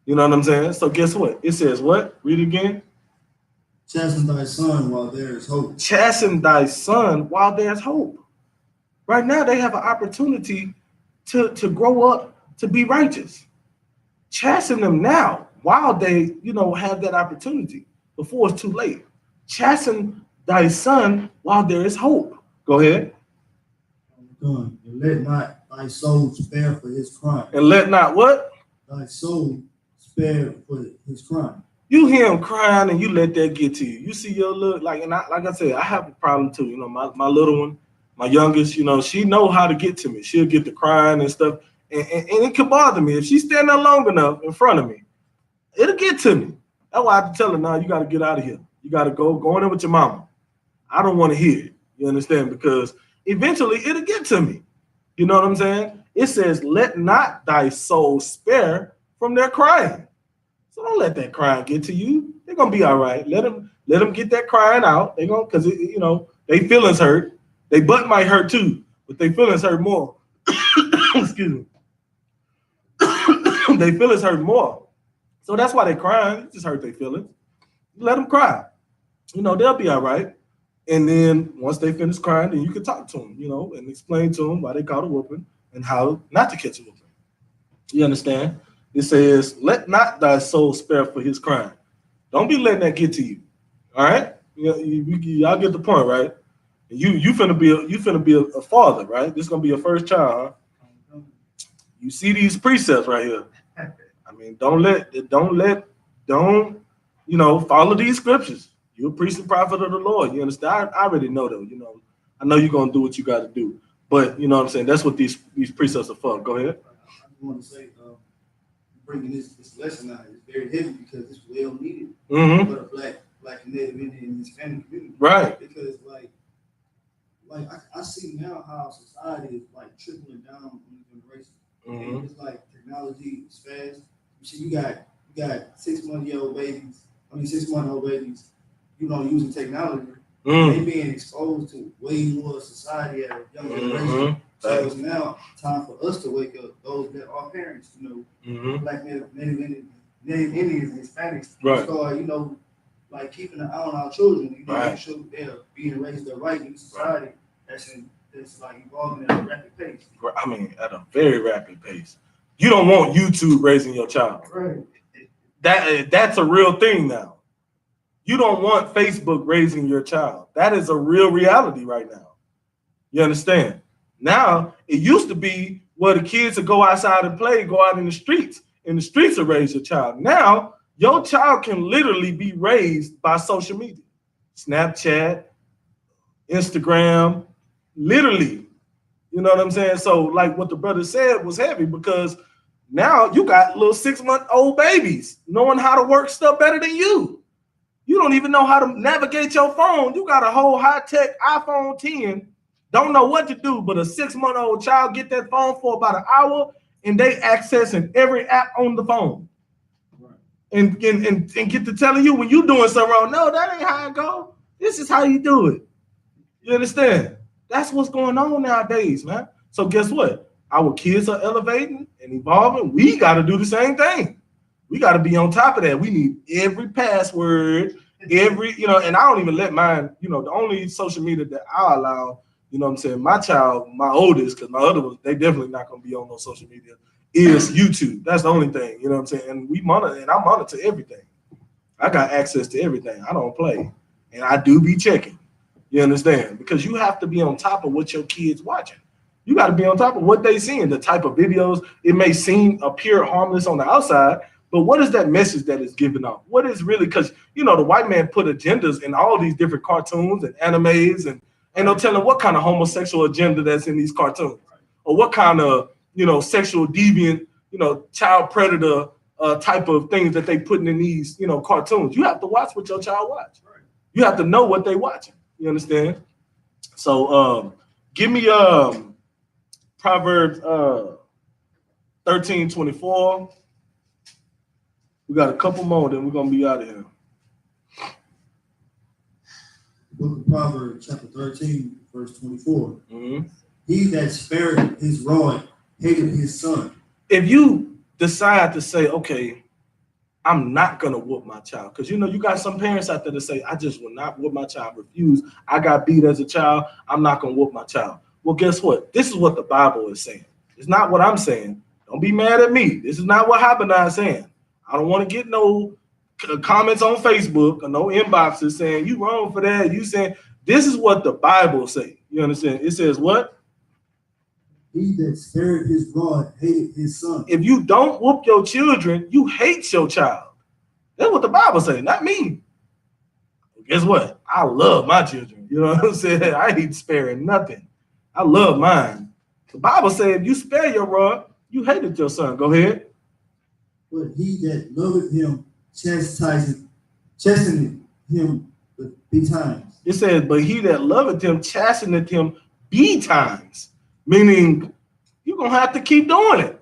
You know what I'm saying? So guess what? It says what? Read it again. Chasten thy son while there is hope. Chasten thy son while there's hope. Right now they have an opportunity to grow up to be righteous. Chasten them now while they, have that opportunity before it's too late. Chasten thy son while there is hope. Go ahead. And let not thy soul spare for his crime. And let not what? Thy soul spare for his crime. You hear him crying and you let that get to you. You see your look like I said, I have a problem too. My little one, my youngest, she know how to get to me. She'll get to crying and stuff. And it can bother me. If she's standing there long enough in front of me, it'll get to me. That's why I have to tell her, now you got to get out of here. You got to go in there with your mama. I don't want to hear it. You understand? Because eventually it'll get to me. You know what I'm saying? It says, let not thy soul spare from their crying. So don't let that crying get to you. They're going to be all right. Let them get that crying out. They're going, because, they feelings hurt. They butt might hurt too, but they feelings hurt more. Excuse me. They feelings hurt more. So that's why they crying. It just hurt their feelings. Let them cry. They'll be all right. And then once they finish crying, then you can talk to them, and explain to them why they caught a whooping and how not to catch a whooping. You understand? It says, let not thy soul spare for his crime. Don't be letting that get to you. All right? Y'all get the point, right? You finna be a father, right? This is gonna be your first child. Huh? You see these precepts right here. I mean, don't follow these scriptures. You're a priest and prophet of the Lord. You understand? I already know though. I know you're gonna do what you got to do. But you know what I'm saying? That's what these precepts are for. Go ahead. I want to say, bringing this lesson out is very heavy because it's well needed for the black and Native Indian and Hispanic community. Right. Because like I see now how society is like trickling down on the generation. And it's like technology is fast. You see, you got 6-month-old babies. 6-month-old babies, using technology. They being exposed to way more society at a young generation. So it's now time for us to wake up. Those that are parents, Black Native Indians, Hispanics, start, like keeping an eye on our children. Make sure they're being raised the right in society. That's like evolving at a rapid pace. I mean, at a very rapid pace. You don't want YouTube raising your child. Right. That's a real thing now. You don't want Facebook raising your child. That is a real reality right now. You understand? Now, it used to be where the kids would go outside and play, go out in the streets to raise your child. Now, your child can literally be raised by social media, Snapchat, Instagram, literally. You know what I'm saying? So, like what the brother said was heavy because now you got little 6-month-old babies knowing how to work stuff better than you. You don't even know how to navigate your phone. You got a whole high-tech iPhone 10, don't know what to do, but a 6-month-old child get that phone for about an hour and they accessing every app on the phone. Right. And get to telling you when you doing something wrong, no, that ain't how it go. This is how you do it. You understand? That's what's going on nowadays, man. So guess what? Our kids are elevating and evolving. We got to do the same thing. We got to be on top of that. We need every password, and I don't even let mine, the only social media that I allow, you know what I'm saying, my child, my oldest, because my other ones, they definitely not going to be on no social media, is YouTube. That's the only thing, you know what I'm saying? And I monitor everything. I got access to everything. I don't play. And I do be checking. You understand? Because you have to be on top of what your kids watching. You got to be on top of what they seeing, the type of videos. It may appear harmless on the outside, but what is that message that is given off? What is really, because, the white man put agendas in all these different cartoons and animes, and ain't no telling what kind of homosexual agenda that's in these cartoons, or what kind of, sexual deviant, child predator type of things that they putting in these, cartoons. You have to watch what your child watch. You have to know what they watching. You understand? So give me Proverbs 13:24. We got a couple more, then we're gonna be out of here. Book of Proverbs, chapter 13, verse 24. Mm-hmm. He that spared his rod hated his son. If you decide to say, okay, I'm not gonna whoop my child, because you got some parents out there that say, I just will not whoop my child, refuse. I got beat as a child, I'm not gonna whoop my child. Well, guess what? This is what the Bible is saying. It's not what I'm saying. Don't be mad at me. This is not what YAHANNA is saying. I don't want to get no comments on Facebook or no inboxes saying you wrong for that. You saying this is what the Bible say. You understand? It says what? He that spared his rod hated his son. If you don't whoop your children, you hate your child. That's what the Bible say, not me. Guess what? I love my children. You know what I'm saying? I ain't sparing nothing. I love mine. The Bible says if you spare your rod, you hated your son. Go ahead. But he that loveth him chasteneth him betimes. It says, but he that loveth him chasteneth him betimes. Meaning you're going to have to keep doing it.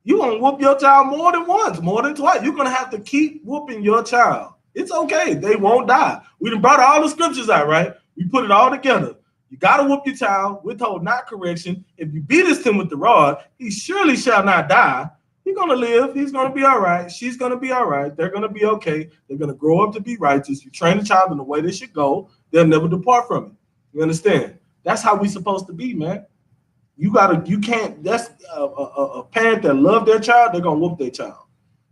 You're going to whoop your child more than once, more than twice. You're going to have to keep whooping your child. It's okay. They won't die. We done brought all the scriptures out, right? We put it all together. You got to whoop your child, withhold not correction. If you beatest him with the rod, he surely shall not die. He's going to live. He's going to be all right. She's going to be all right. They're going to be okay. They're going to grow up to be righteous. You train a child in the way they should go. They'll never depart from it. You understand? That's how we supposed to be, man. That's a parent that love their child, they're going to whoop their child.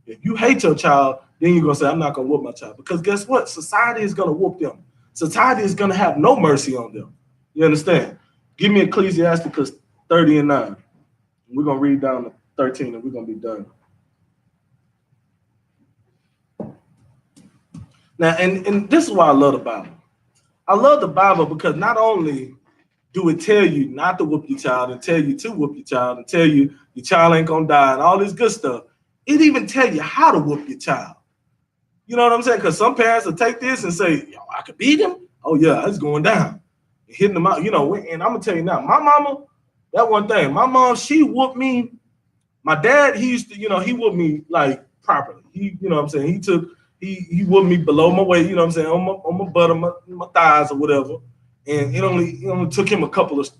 If you hate your child, then you're going to say, I'm not going to whoop my child. Because guess what? Society is going to whoop them. Society is going to have no mercy on them. You understand? Give me Ecclesiasticus 30:9. We're going to read down to 13 and we're going to be done. Now, and this is why I love the Bible. I love the Bible because not only do it tell you not to whoop your child and tell you to whoop your child and tell you your child ain't going to die and all this good stuff, it even tell you how to whoop your child. You know what I'm saying? Because some parents will take this and say, yo, I could beat him? Oh, yeah, it's going down. Hitting them out, and I'm going to tell you now, my mama, that one thing, my mom, she whooped me. My dad, he used to, he whooped me like properly. He, you know what I'm saying? He whooped me below my weight, you know what I'm saying, on my butt, on my thighs or whatever. And it only took him a couple of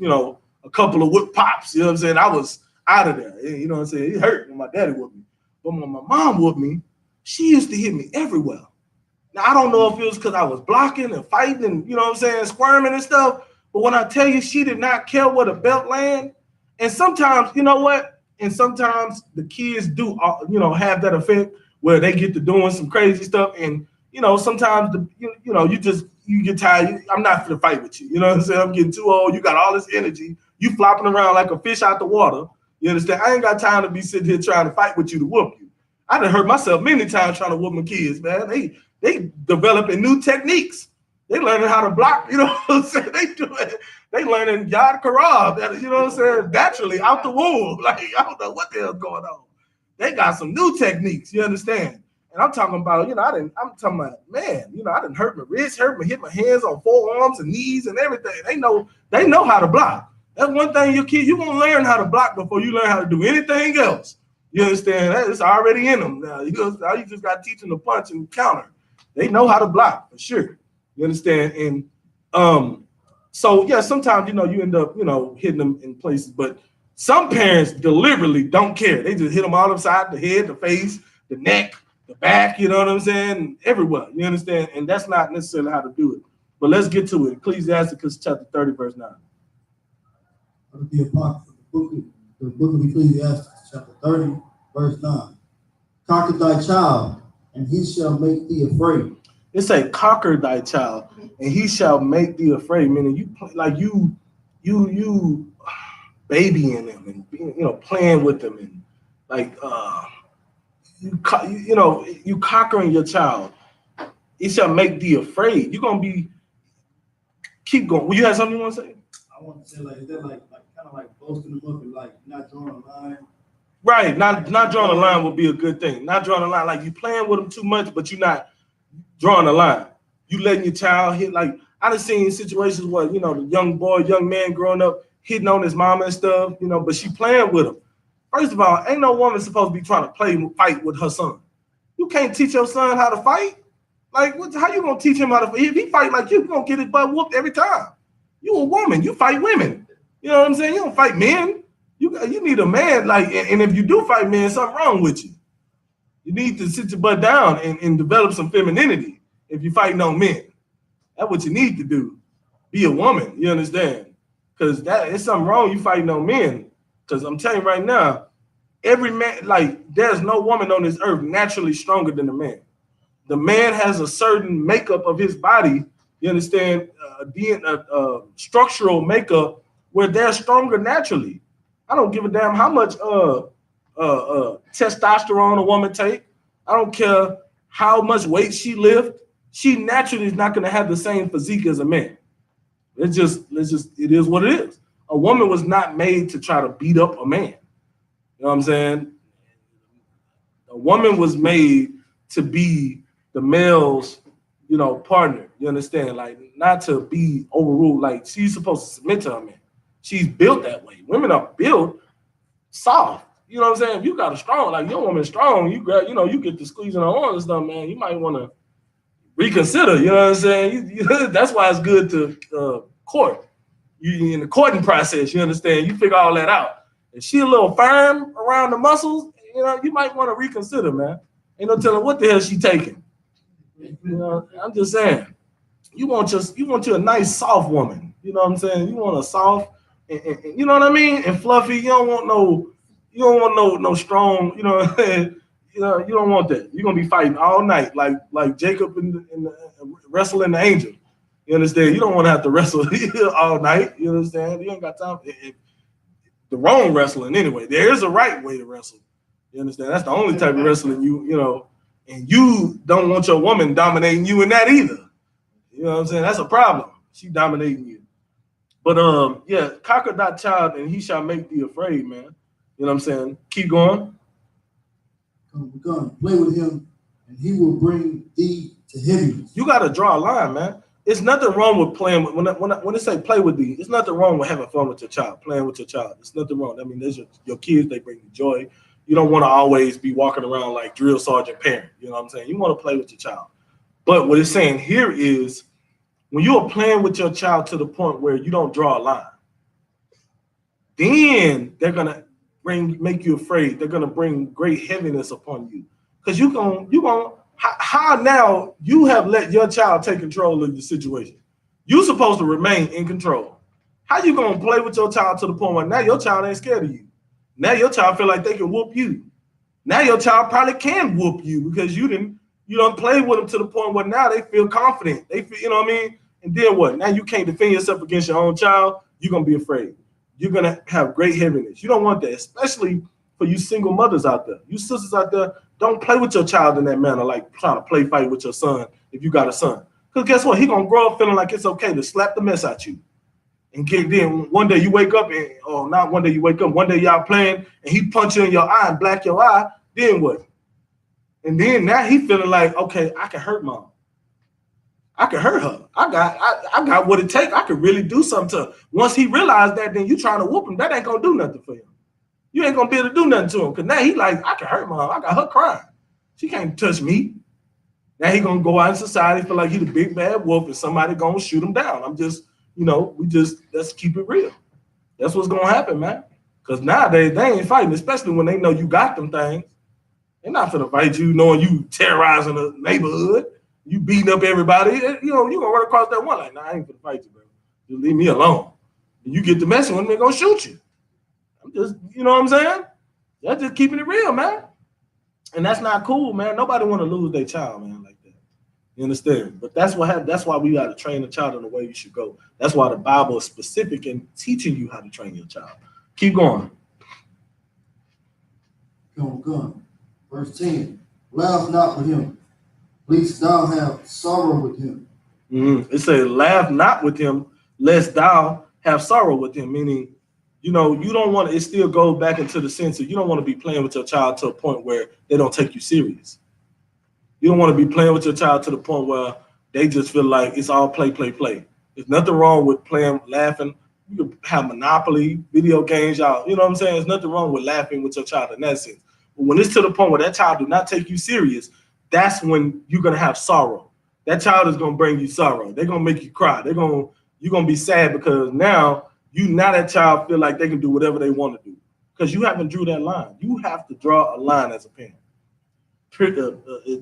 whip pops, you know what I'm saying? I was out of there, you know what I'm saying? It hurt when my daddy whooped me. But when my mom whooped me, she used to hit me everywhere. Now, I don't know if it was because I was blocking and fighting and, you know what I'm saying, squirming and stuff. But when I tell you, she did not care where the belt land. And sometimes, you know what? And sometimes the kids do, have that effect where they get to doing some crazy stuff. And, you know, sometimes, you get tired. I'm not going to fight with you. You know what I'm saying? I'm getting too old. You got all this energy. You flopping around like a fish out the water. You understand? I ain't got time to be sitting here trying to fight with you to whoop you. I done hurt myself many times trying to whoop my kids, man. They developing new techniques. They learning how to block, you know what I'm saying? They learning Yad Karab, you know what I'm saying? Naturally, out the womb. Like, I don't know what the hell's going on. They got some new techniques, you understand? And I'm talking about, you know, I'm talking about, man, you know, I done hurt my wrist, hit my hands on forearms and knees and everything. They know how to block. That's one thing you're gonna learn how to block before you learn how to do anything else. You understand? It's already in them now. You just got to teach them to punch and counter. They know how to block for sure. You understand? And so yeah, sometimes, you know, you end up, you know, hitting them in places, but some parents deliberately don't care. They just hit them all upside the head, the face, the neck, the back, you know what I'm saying? Everywhere, you understand? And that's not necessarily how to do it. But let's get to it. Ecclesiasticus chapter 30, verse 9. The book of Ecclesiastes, chapter 30, verse 9. Conquer thy child, and he shall make thee afraid. It say, conquer thy child, and he shall make thee afraid. Meaning you babying them and, you know, playing with them, and like you conquering your child. It shall make thee afraid. You're gonna be keep going. Will you have something you want to say? I want to say, like, is that like kind of like boasting them up and like not drawing a line? Right, not drawing a line would be a good thing. Not drawing a line, like you playing with them too much, but you're not drawing a line. You letting your child hit. Like, I done seen situations where, you know, the young man growing up hitting on his mama and stuff, you know, but she playing with him. First of all, ain't no woman supposed to be trying to fight with her son. You can't teach your son how to fight. Like, how you gonna teach him how to fight? If he fight like you gonna get his butt whooped every time. You a woman, you fight women. You know what I'm saying? You don't fight men. You need a man, like, and if you do fight men, something wrong with you. You need to sit your butt down and develop some femininity if you're fighting on men. That's what you need to do. Be a woman, you understand? Because it's something wrong you fighting on men. Because I'm telling you right now, every man, like, there's no woman on this earth naturally stronger than a man. The man has a certain makeup of his body, you understand, structural makeup where they're stronger naturally. I don't give a damn how much testosterone a woman take. I don't care how much weight she lift. She naturally is not going to have the same physique as a man. It is what it is. A woman was not made to try to beat up a man. You know what I'm saying? A woman was made to be the male's, you know, partner. You understand? Like, not to be overruled. Like, she's supposed to submit to her man. She's built that way. Women are built soft. You know what I'm saying? If you got a strong, like, your woman strong, you get to squeezing her arms and stuff, man. You might want to reconsider. You know what I'm saying? That's why it's good to court. You in the courting process. You understand? You figure all that out. If she a little firm around the muscles, you know, you might want to reconsider, man. Ain't no telling what the hell she taking. You know, I'm just saying. You want you a nice soft woman. You know what I'm saying? You want a soft, and you know what I mean, and fluffy. You don't want no strong. You know, you don't want that. You're gonna be fighting all night, like Jacob in wrestling the angel. You understand? You don't want to have to wrestle all night. You understand? You ain't got time. The wrong wrestling anyway. There is a right way to wrestle. You understand? That's the only type of wrestling you know. And you don't want your woman dominating you in that either. You know what I'm saying? That's a problem. She dominating you. But yeah, conquer that child, and he shall make thee afraid, man. You know what I'm saying? Keep going. Come play with him, and he will bring thee to heaviness. You got to draw a line, man. It's nothing wrong with playing with, when they say play with thee, it's nothing wrong with having fun with your child, playing with your child. It's nothing wrong. I mean, there's your kids, they bring you joy. You don't want to always be walking around like drill sergeant parent. You know what I'm saying? You want to play with your child. But what it's saying here is, when you are playing with your child to the point where you don't draw a line, then they're gonna make you afraid. They're gonna bring great heaviness upon you, because how now you have let your child take control of the situation. You're supposed to remain in control. How you gonna play with your child to the point where now your child ain't scared of you? Now your child feel like they can whoop you. Now your child probably can whoop you because you don't play with them to the point where now they feel confident. They feel, you know what I mean? And then what? Now you can't defend yourself against your own child. You're going to be afraid. You're going to have great heaviness. You don't want that, especially for you single mothers out there. You sisters out there, don't play with your child in that manner, like trying to play fight with your son if you got a son. Because guess what? He going to grow up feeling like it's okay to slap the mess out you. And then one day you wake up, or not one day you wake up, one day y'all playing, and he punch you in your eye and black your eye, then what? And then now he feeling like, okay, I can hurt mom. I can hurt her. I got what it takes. I can really do something to her. Once he realized that, then you trying to whoop him, that ain't going to do nothing for him. You ain't going to be able to do nothing to him. Because now he like, I can hurt mom. I got her crying. She can't touch me. Now he going to go out in society, feel like he the big bad wolf, and somebody going to shoot him down. I'm just, let's keep it real. That's what's going to happen, man. Because nowadays, they ain't fighting, especially when they know you got them things. They're not finna fight you knowing you terrorizing the neighborhood. You beating up everybody. You're going to run across that one like, nah, I ain't finna fight you, bro. Just leave me alone. And you get to messing with them, they're going to shoot you. I'm just, you know what I'm saying? That's just keeping it real, man. And that's not cool, man. Nobody want to lose their child, man, like that. You understand? But that's what happened. That's why we got to train the child in the way you should go. That's why the Bible is specific in teaching you how to train your child. Keep going. Come. Verse 10. Laugh not with him, lest thou have sorrow with him. Mm-hmm. It says, laugh not with him, lest thou have sorrow with him. Meaning, you don't want to, it still goes back into the sense of you don't want to be playing with your child to a point where they don't take you serious. You don't want to be playing with your child to the point where they just feel like it's all play. There's nothing wrong with playing, laughing. You can have Monopoly, video games, y'all. You know what I'm saying? There's nothing wrong with laughing with your child in that sense. But when it's to the point where that child do not take you serious, that's when you're going to have sorrow. That child is going to bring you sorrow. They're going to make you cry. You're going to be sad because now that child feel like they can do whatever they want to do because you haven't drew that line. You have to draw a line as a parent.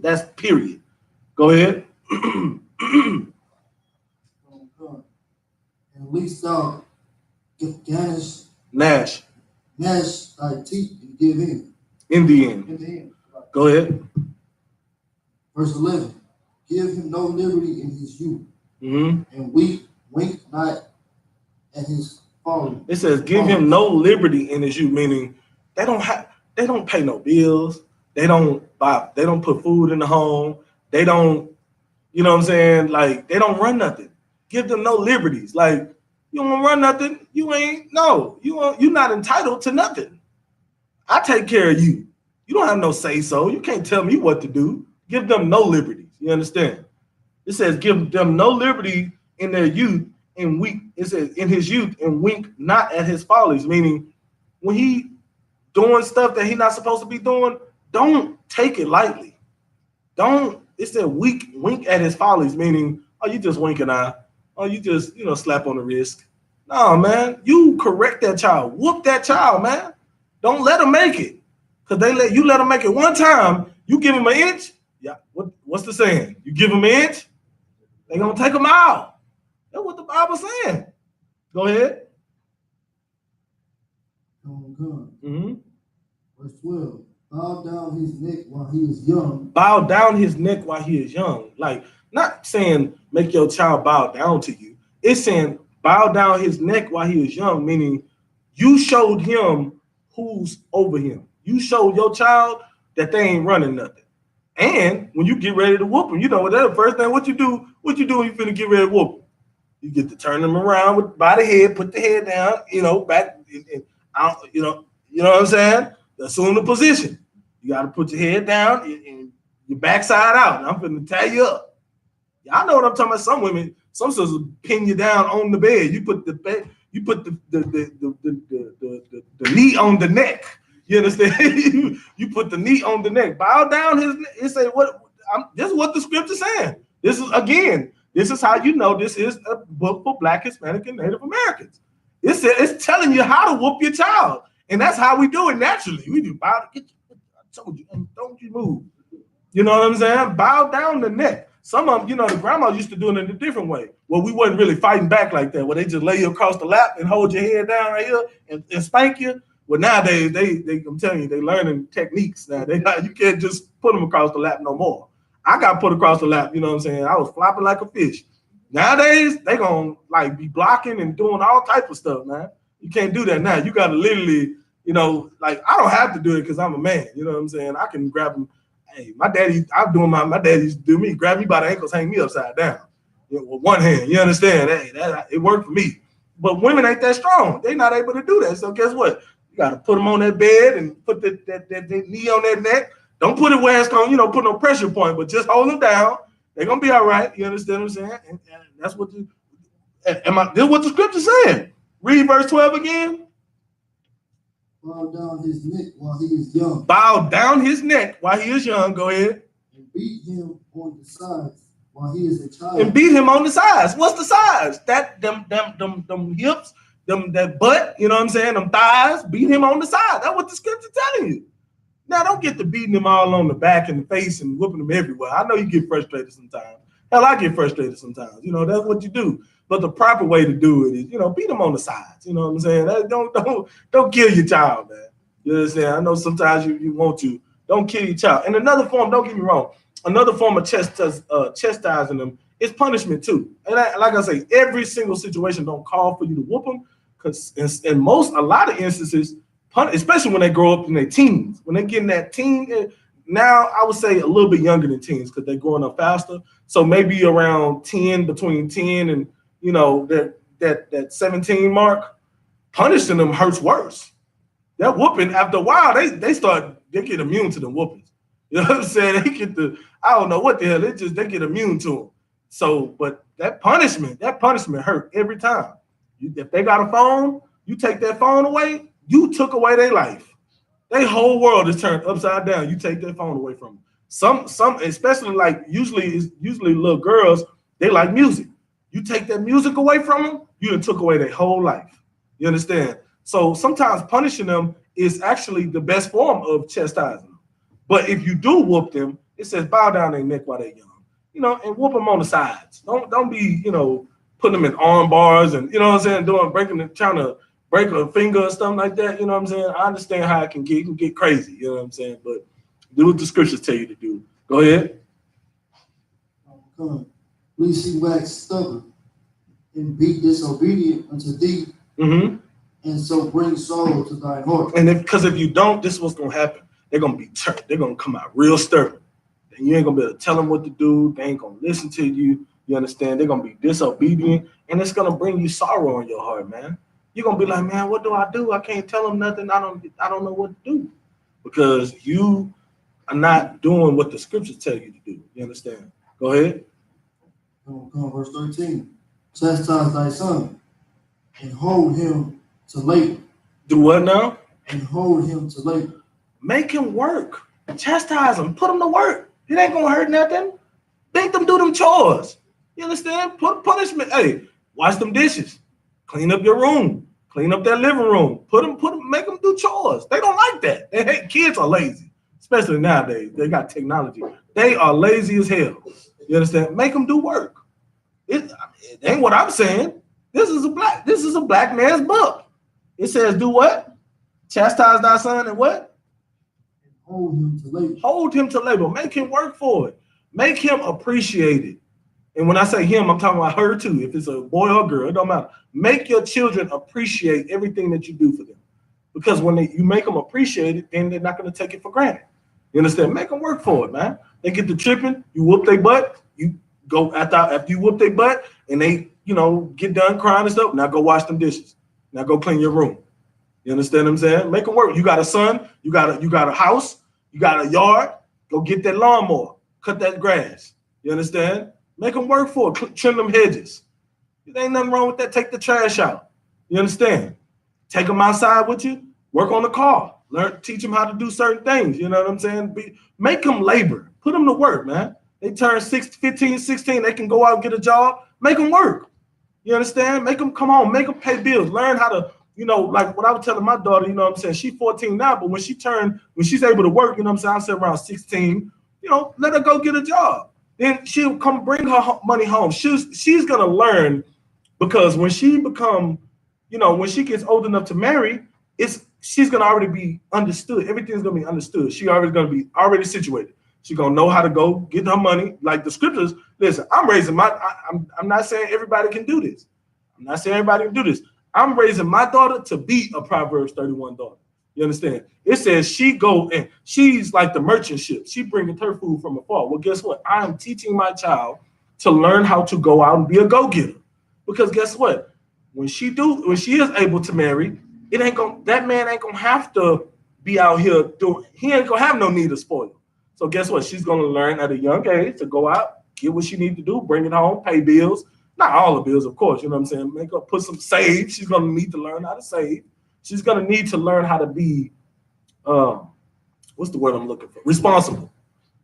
That's period. Go ahead. And least thou gnash thy teeth and give in. In the end. Go ahead. Verse 11. Give him no liberty in his youth, and wink not at his folly. It says, give him no liberty in his youth, meaning they don't pay no bills. They don't put food in the home. They don't, you know what I'm saying? Like, they don't run nothing. Give them no liberties. Like, you don't run nothing. You're not entitled to nothing. I take care of you. You don't have no say so. You can't tell me what to do. Give them no liberties. You understand? It says, give them no liberty in their youth and wink. It says, in his youth and wink not at his follies, meaning when he doing stuff that he's not supposed to be doing, don't take it lightly. It said wink at his follies, meaning, oh, you just wink an eye. Oh, you just, slap on the wrist. No, man, you correct that child. Whoop that child, man. Don't let them make it. Because let them make it one time, you give them an inch. Yeah, what's the saying? You give them an inch, they're going to take them out. That's what the Bible's saying. Go ahead. Verse 12. Bow down his neck while he is young. Bow down his neck while he is young. Like, not saying make your child bow down to you. It's saying bow down his neck while he is young, meaning you showed him who's over him. You showed your child that they ain't running nothing. And when you get ready to whoop them, that's the first thing. What you do when you finna get ready to whoop them? You get to turn them around by the head, put the head down, back, and out, you know what I'm saying? Assume the position. You got to put your head down and your backside out. And I'm finna tie you up. Y'all know what I'm talking about. Some women, some sisters pin you down on the bed. You put the knee on the neck. You understand? you put the knee on the neck. Bow down his neck. It say this is what the scripture's saying. This is how you know this is a book for Black, Hispanic, and Native Americans. It's telling you how to whoop your child. And that's how we do it naturally. We do bow. I told you, don't you move. You know what I'm saying? Bow down the neck. Some of them, the grandma used to do it in a different way. Well, we wasn't really fighting back like that, where they just lay you across the lap and hold your head down right here and spank you. Well, nowadays I'm telling you, they learning techniques now. You can't just put them across the lap no more. I got put across the lap, you know what I'm saying? I was flopping like a fish. Nowadays, they gonna like be blocking and doing all type of stuff, man. You can't do that now. You gotta literally, you know, like I don't have to do it because I'm a man, you know what I'm saying? I can grab them. Hey, my daddy used to do me, grab me by the ankles, hang me upside down, you know, with one hand. You understand? Hey, it worked for me. But women ain't that strong. They're not able to do that. So guess what? You got to put them on that bed and put that knee on their neck. Don't put it where it's going, you know, put no pressure point, but just hold them down. They're going to be all right. You understand what I'm saying? And that's what this is what the scripture said. Read verse 12 again. Bow down his neck while he is young. Bow down his neck while he is young. Go ahead. And beat him on the sides while he is a child. And beat him on the sides. What's the sides? Them hips, that butt, you know what I'm saying? Them thighs, beat him on the side. That's what the scripture telling you. Now, don't get to beating him all on the back and the face and whooping him everywhere. I know you get frustrated sometimes. Hell, I get frustrated sometimes. You know, that's what you do. But the proper way to do it is, you know, beat him on the sides. You know what I'm saying? Don't kill your child, man. You know what I'm saying? I know sometimes you want to. Don't kill your child. And another form, don't get me wrong, another form of chastising them is punishment too. And like I say, every single situation don't call for you to whoop them, because in a lot of instances, especially when they grow up in their teens, when they get in that teen, now I would say a little bit younger than teens because they're growing up faster. So maybe around 10, between 10 and, you know, that 17 mark, punishing them hurts worse. That whooping, after a while, they get immune to the whoopings. You know what I'm saying? I don't know what the hell, they get immune to them. So, but that punishment hurt every time. If they got a phone, you take that phone away, you took away their life. Their whole world is turned upside down. You take their phone away from them. Some, especially like usually little girls, they like music. You take that music away from them, you done took away their whole life. You understand? So sometimes punishing them is actually the best form of chastising them. But if you do whoop them, it says bow down their neck while they're young. You know, and whoop them on the sides. Don't be, you know, putting them in arm bars and, you know what I'm saying, trying to break a finger or something like that. You know what I'm saying? I understand how it can get crazy. You know what I'm saying? But do what the scriptures tell you to do. Go ahead. Lest he wax stubborn and be disobedient unto thee, and so bring sorrow to thy heart. And because if you don't, this is what's going to happen. They're going to be turned. They're going to come out real stubborn. And you ain't going to be able to tell them what to do. They ain't going to listen to you. You understand? They're going to be disobedient, and it's going to bring you sorrow in your heart, man. You're going to be like, man, what do? I can't tell them nothing. I don't know what to do, because you are not doing what the scriptures tell you to do. You understand? Go ahead. Come verse 13. Chastise thy son and hold him to labor. Do what now? And hold him to labor. Make him work. Chastise him. Put him to work. It ain't going to hurt nothing. Make them do them chores. You understand? Put punishment. Hey, wash them dishes. Clean up your room. Clean up that living room. Make them do chores. They don't like that. Kids are lazy, especially nowadays. They got technology. They are lazy as hell. You understand? Make them do work. It ain't what I'm saying. This is a black man's book. It says, do what? Chastise thy son and what? Hold him to labor. Hold him to labor. Make him work for it. Make him appreciate it. And when I say him, I'm talking about her too. If it's a boy or girl, it don't matter. Make your children appreciate everything that you do for them. Because when you make them appreciate it, then they're not going to take it for granted. You understand? Make them work for it, man. They get to tripping, you whoop their butt, you go after you whoop their butt, and they, you know, get done crying and stuff. Now go wash them dishes. Now go clean your room. You understand what I'm saying? Make them work. You got a son, you got a house, you got a yard. Go get that lawnmower, cut that grass. You understand? Make them work for it. Trim them hedges. There ain't nothing wrong with that. Take the trash out. You understand? Take them outside with you. Work on the car. Teach them how to do certain things. You know what I'm saying? Make them labor. Put them to work, man. They turn 15, 16. They can go out and get a job. Make them work. You understand? Make them come home. Make them pay bills. Learn how to, you know, like what I was telling my daughter, you know what I'm saying? She's 14 now, but when she's able to work, you know what I'm saying? I said around 16, you know, let her go get a job. Then she'll come bring her money home. She's going to learn, because when she gets old enough to marry, it's she's gonna already be understood. Everything's gonna be understood. She already gonna be already situated. She's gonna know how to go get her money. Like the scriptures. Listen, I'm not saying everybody can do this. I'm not saying everybody can do this. I'm raising my daughter to be a Proverbs 31 daughter. You understand? It says she go and she's like the merchant ship. She bringing her food from afar. Well, guess what? I am teaching my child to learn how to go out and be a go-getter. Because guess what? When she is able to marry, that man ain't gonna have to be out here he ain't gonna have no need of spoil. So guess what? She's gonna learn at a young age to go out, get what she need to do, bring it home, pay bills. Not all the bills, of course, you know what I'm saying? Make her put some save. She's gonna need to learn how to save. She's gonna need to learn how to be what's the word I'm looking for? Responsible.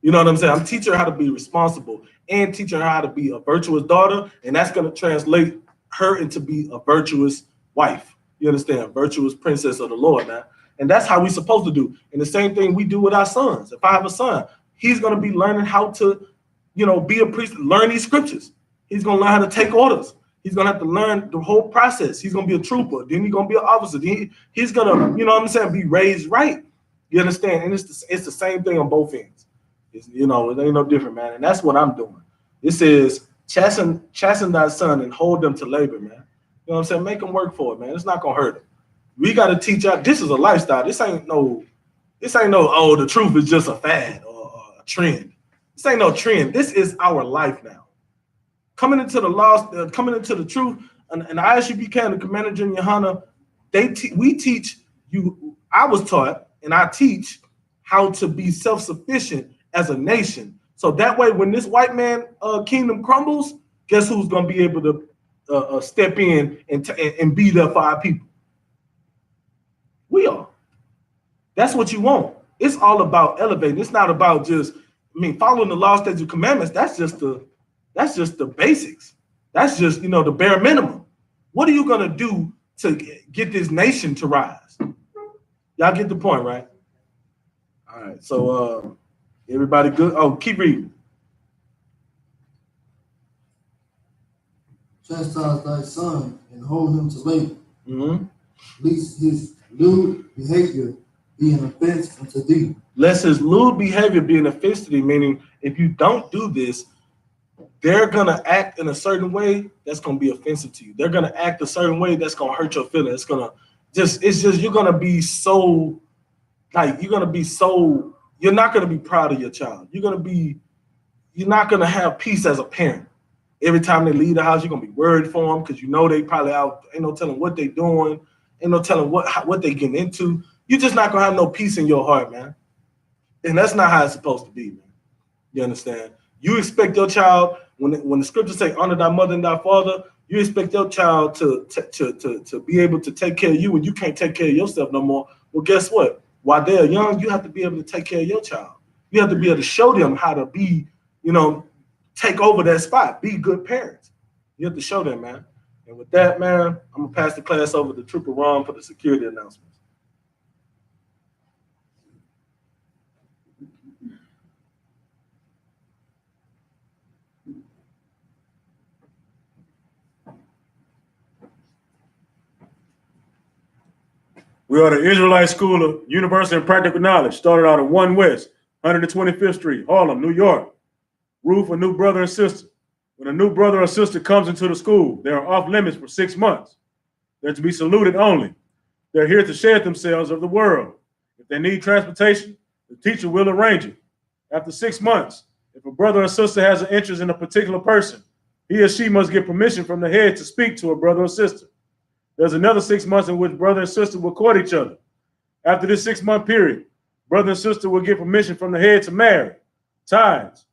You know what I'm saying? I'm teaching her how to be responsible and teaching her how to be a virtuous daughter, and that's gonna translate her into be a virtuous wife. You understand? Virtuous princess of the Lord, man. And that's how we're supposed to do. And the same thing we do with our sons. If I have a son, he's gonna be learning how to, be a priest, learn these scriptures. He's gonna learn how to take orders. He's gonna have to learn the whole process. He's gonna be a trooper. Then he's gonna be an officer. Then he's gonna, be raised right. You understand? And it's the same thing on both ends. It ain't no different, man. And that's what I'm doing. It says, chasten thy son and hold them to labor, man. You know what I'm saying? Make them work for it, man. It's not gonna hurt them. We got to teach out. This is a lifestyle. This ain't no. Oh, the truth is just a fad or a trend. This ain't no trend. This is our life now. Coming into the law, coming into the truth, and I.S.U.P.K and the Commander Junior YAHANNA, we teach you. I was taught, and I teach how to be self-sufficient as a nation. So that way, when this white man kingdom crumbles, guess who's gonna be able to step in and be there for our people? We are. That's what you want. It's all about elevating. It's not about just, following the law, statutes, commandments. That's just the basics. That's just, the bare minimum. What are you gonna do to get this nation to rise? Y'all get the point, right? All right. So everybody good? Oh, keep reading. Chastise thy son and hold him to labor. Mm-hmm. Lest his lewd behavior be an offense unto thee. Lest his lewd behavior be an offense to thee, meaning if you don't do this, they're gonna act in a certain way that's gonna be offensive to you. They're gonna act a certain way that's gonna hurt your feelings. You're gonna be so, you're not gonna be proud of your child. You're not gonna have peace as a parent. Every time they leave the house, you're gonna be worried for them because they probably out. Ain't no telling what they doing. Ain't no telling what they getting into. You're just not gonna have no peace in your heart, man. And that's not how it's supposed to be, man. You understand? You expect your child, when the scriptures say honor thy mother and thy father, you expect your child to be able to take care of you when you can't take care of yourself no more. Well, guess what? While they're young, you have to be able to take care of your child. You have to be able to show them how to be, take over that spot, be good parents. You have to show them, man. And with that, man, I'm gonna pass the class over to Trooper Ron for the security announcements. We are the Israelite School of Universal and Practical Knowledge, started out at 1 West, 125th Street, Harlem, New York. Rule for new brother and sister. When a new brother or sister comes into the school, they are off limits for 6 months. They're to be saluted only. They're here to shed themselves of the world. If they need transportation, the teacher will arrange it. After 6 months, if a brother or sister has an interest in a particular person, he or she must get permission from the head to speak to a brother or sister. There's another 6 months in which brother and sister will court each other. After this 6-month period, brother and sister will get permission from the head to marry. Tithes,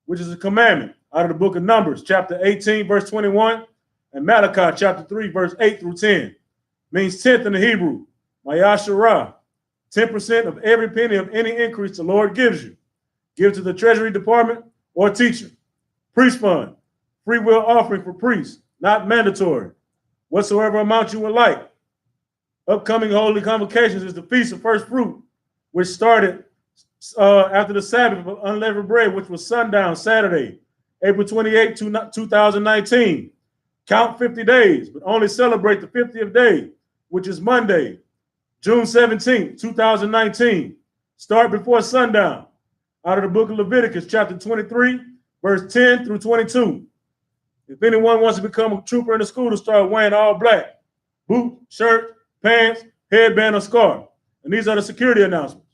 which is a commandment out of the book of Numbers, chapter 18, verse 21, and Malachi, chapter 3, verse 8 through 10, means 10th in the Hebrew, Mayasharah, 10% of every penny of any increase the Lord gives you. Give to the treasury department or teacher. Priest fund, free will offering for priests, not mandatory. Whatsoever amount you would like. Upcoming holy convocations is the Feast of First Fruit, which started after the Sabbath of unleavened bread, which was sundown Saturday, April 28, 2019. Count 50 days, but only celebrate the 50th day, which is Monday. June 17th, 2019. Start before sundown. Out of the book of Leviticus, chapter 23, verse 10 through 22. If anyone wants to become a trooper in the school, to start wearing all black. Boot, shirt, pants, headband, or scarf. And these are the security announcements.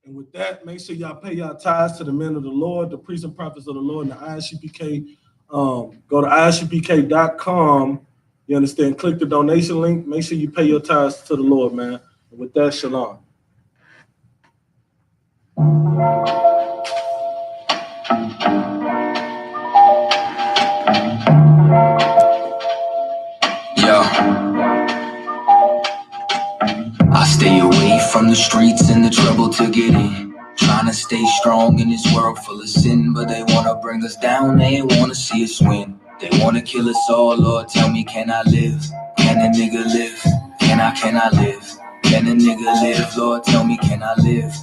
And with that, make sure y'all pay y'all tithes to the men of the Lord, the priests and prophets of the Lord, and the I.S.U.P.K. Go to ISUPK.com. You understand? Click the donation link. Make sure you pay your tithes to the Lord, man. And with that, shalom. I stay away from the streets and the trouble to get in. Trying to stay strong in this world full of sin, but they wanna bring us down, they wanna see us win. They wanna kill us all, Lord, tell me, can I live? Can a nigga live? Can I live? Can a nigga live? Lord, tell me, can I live?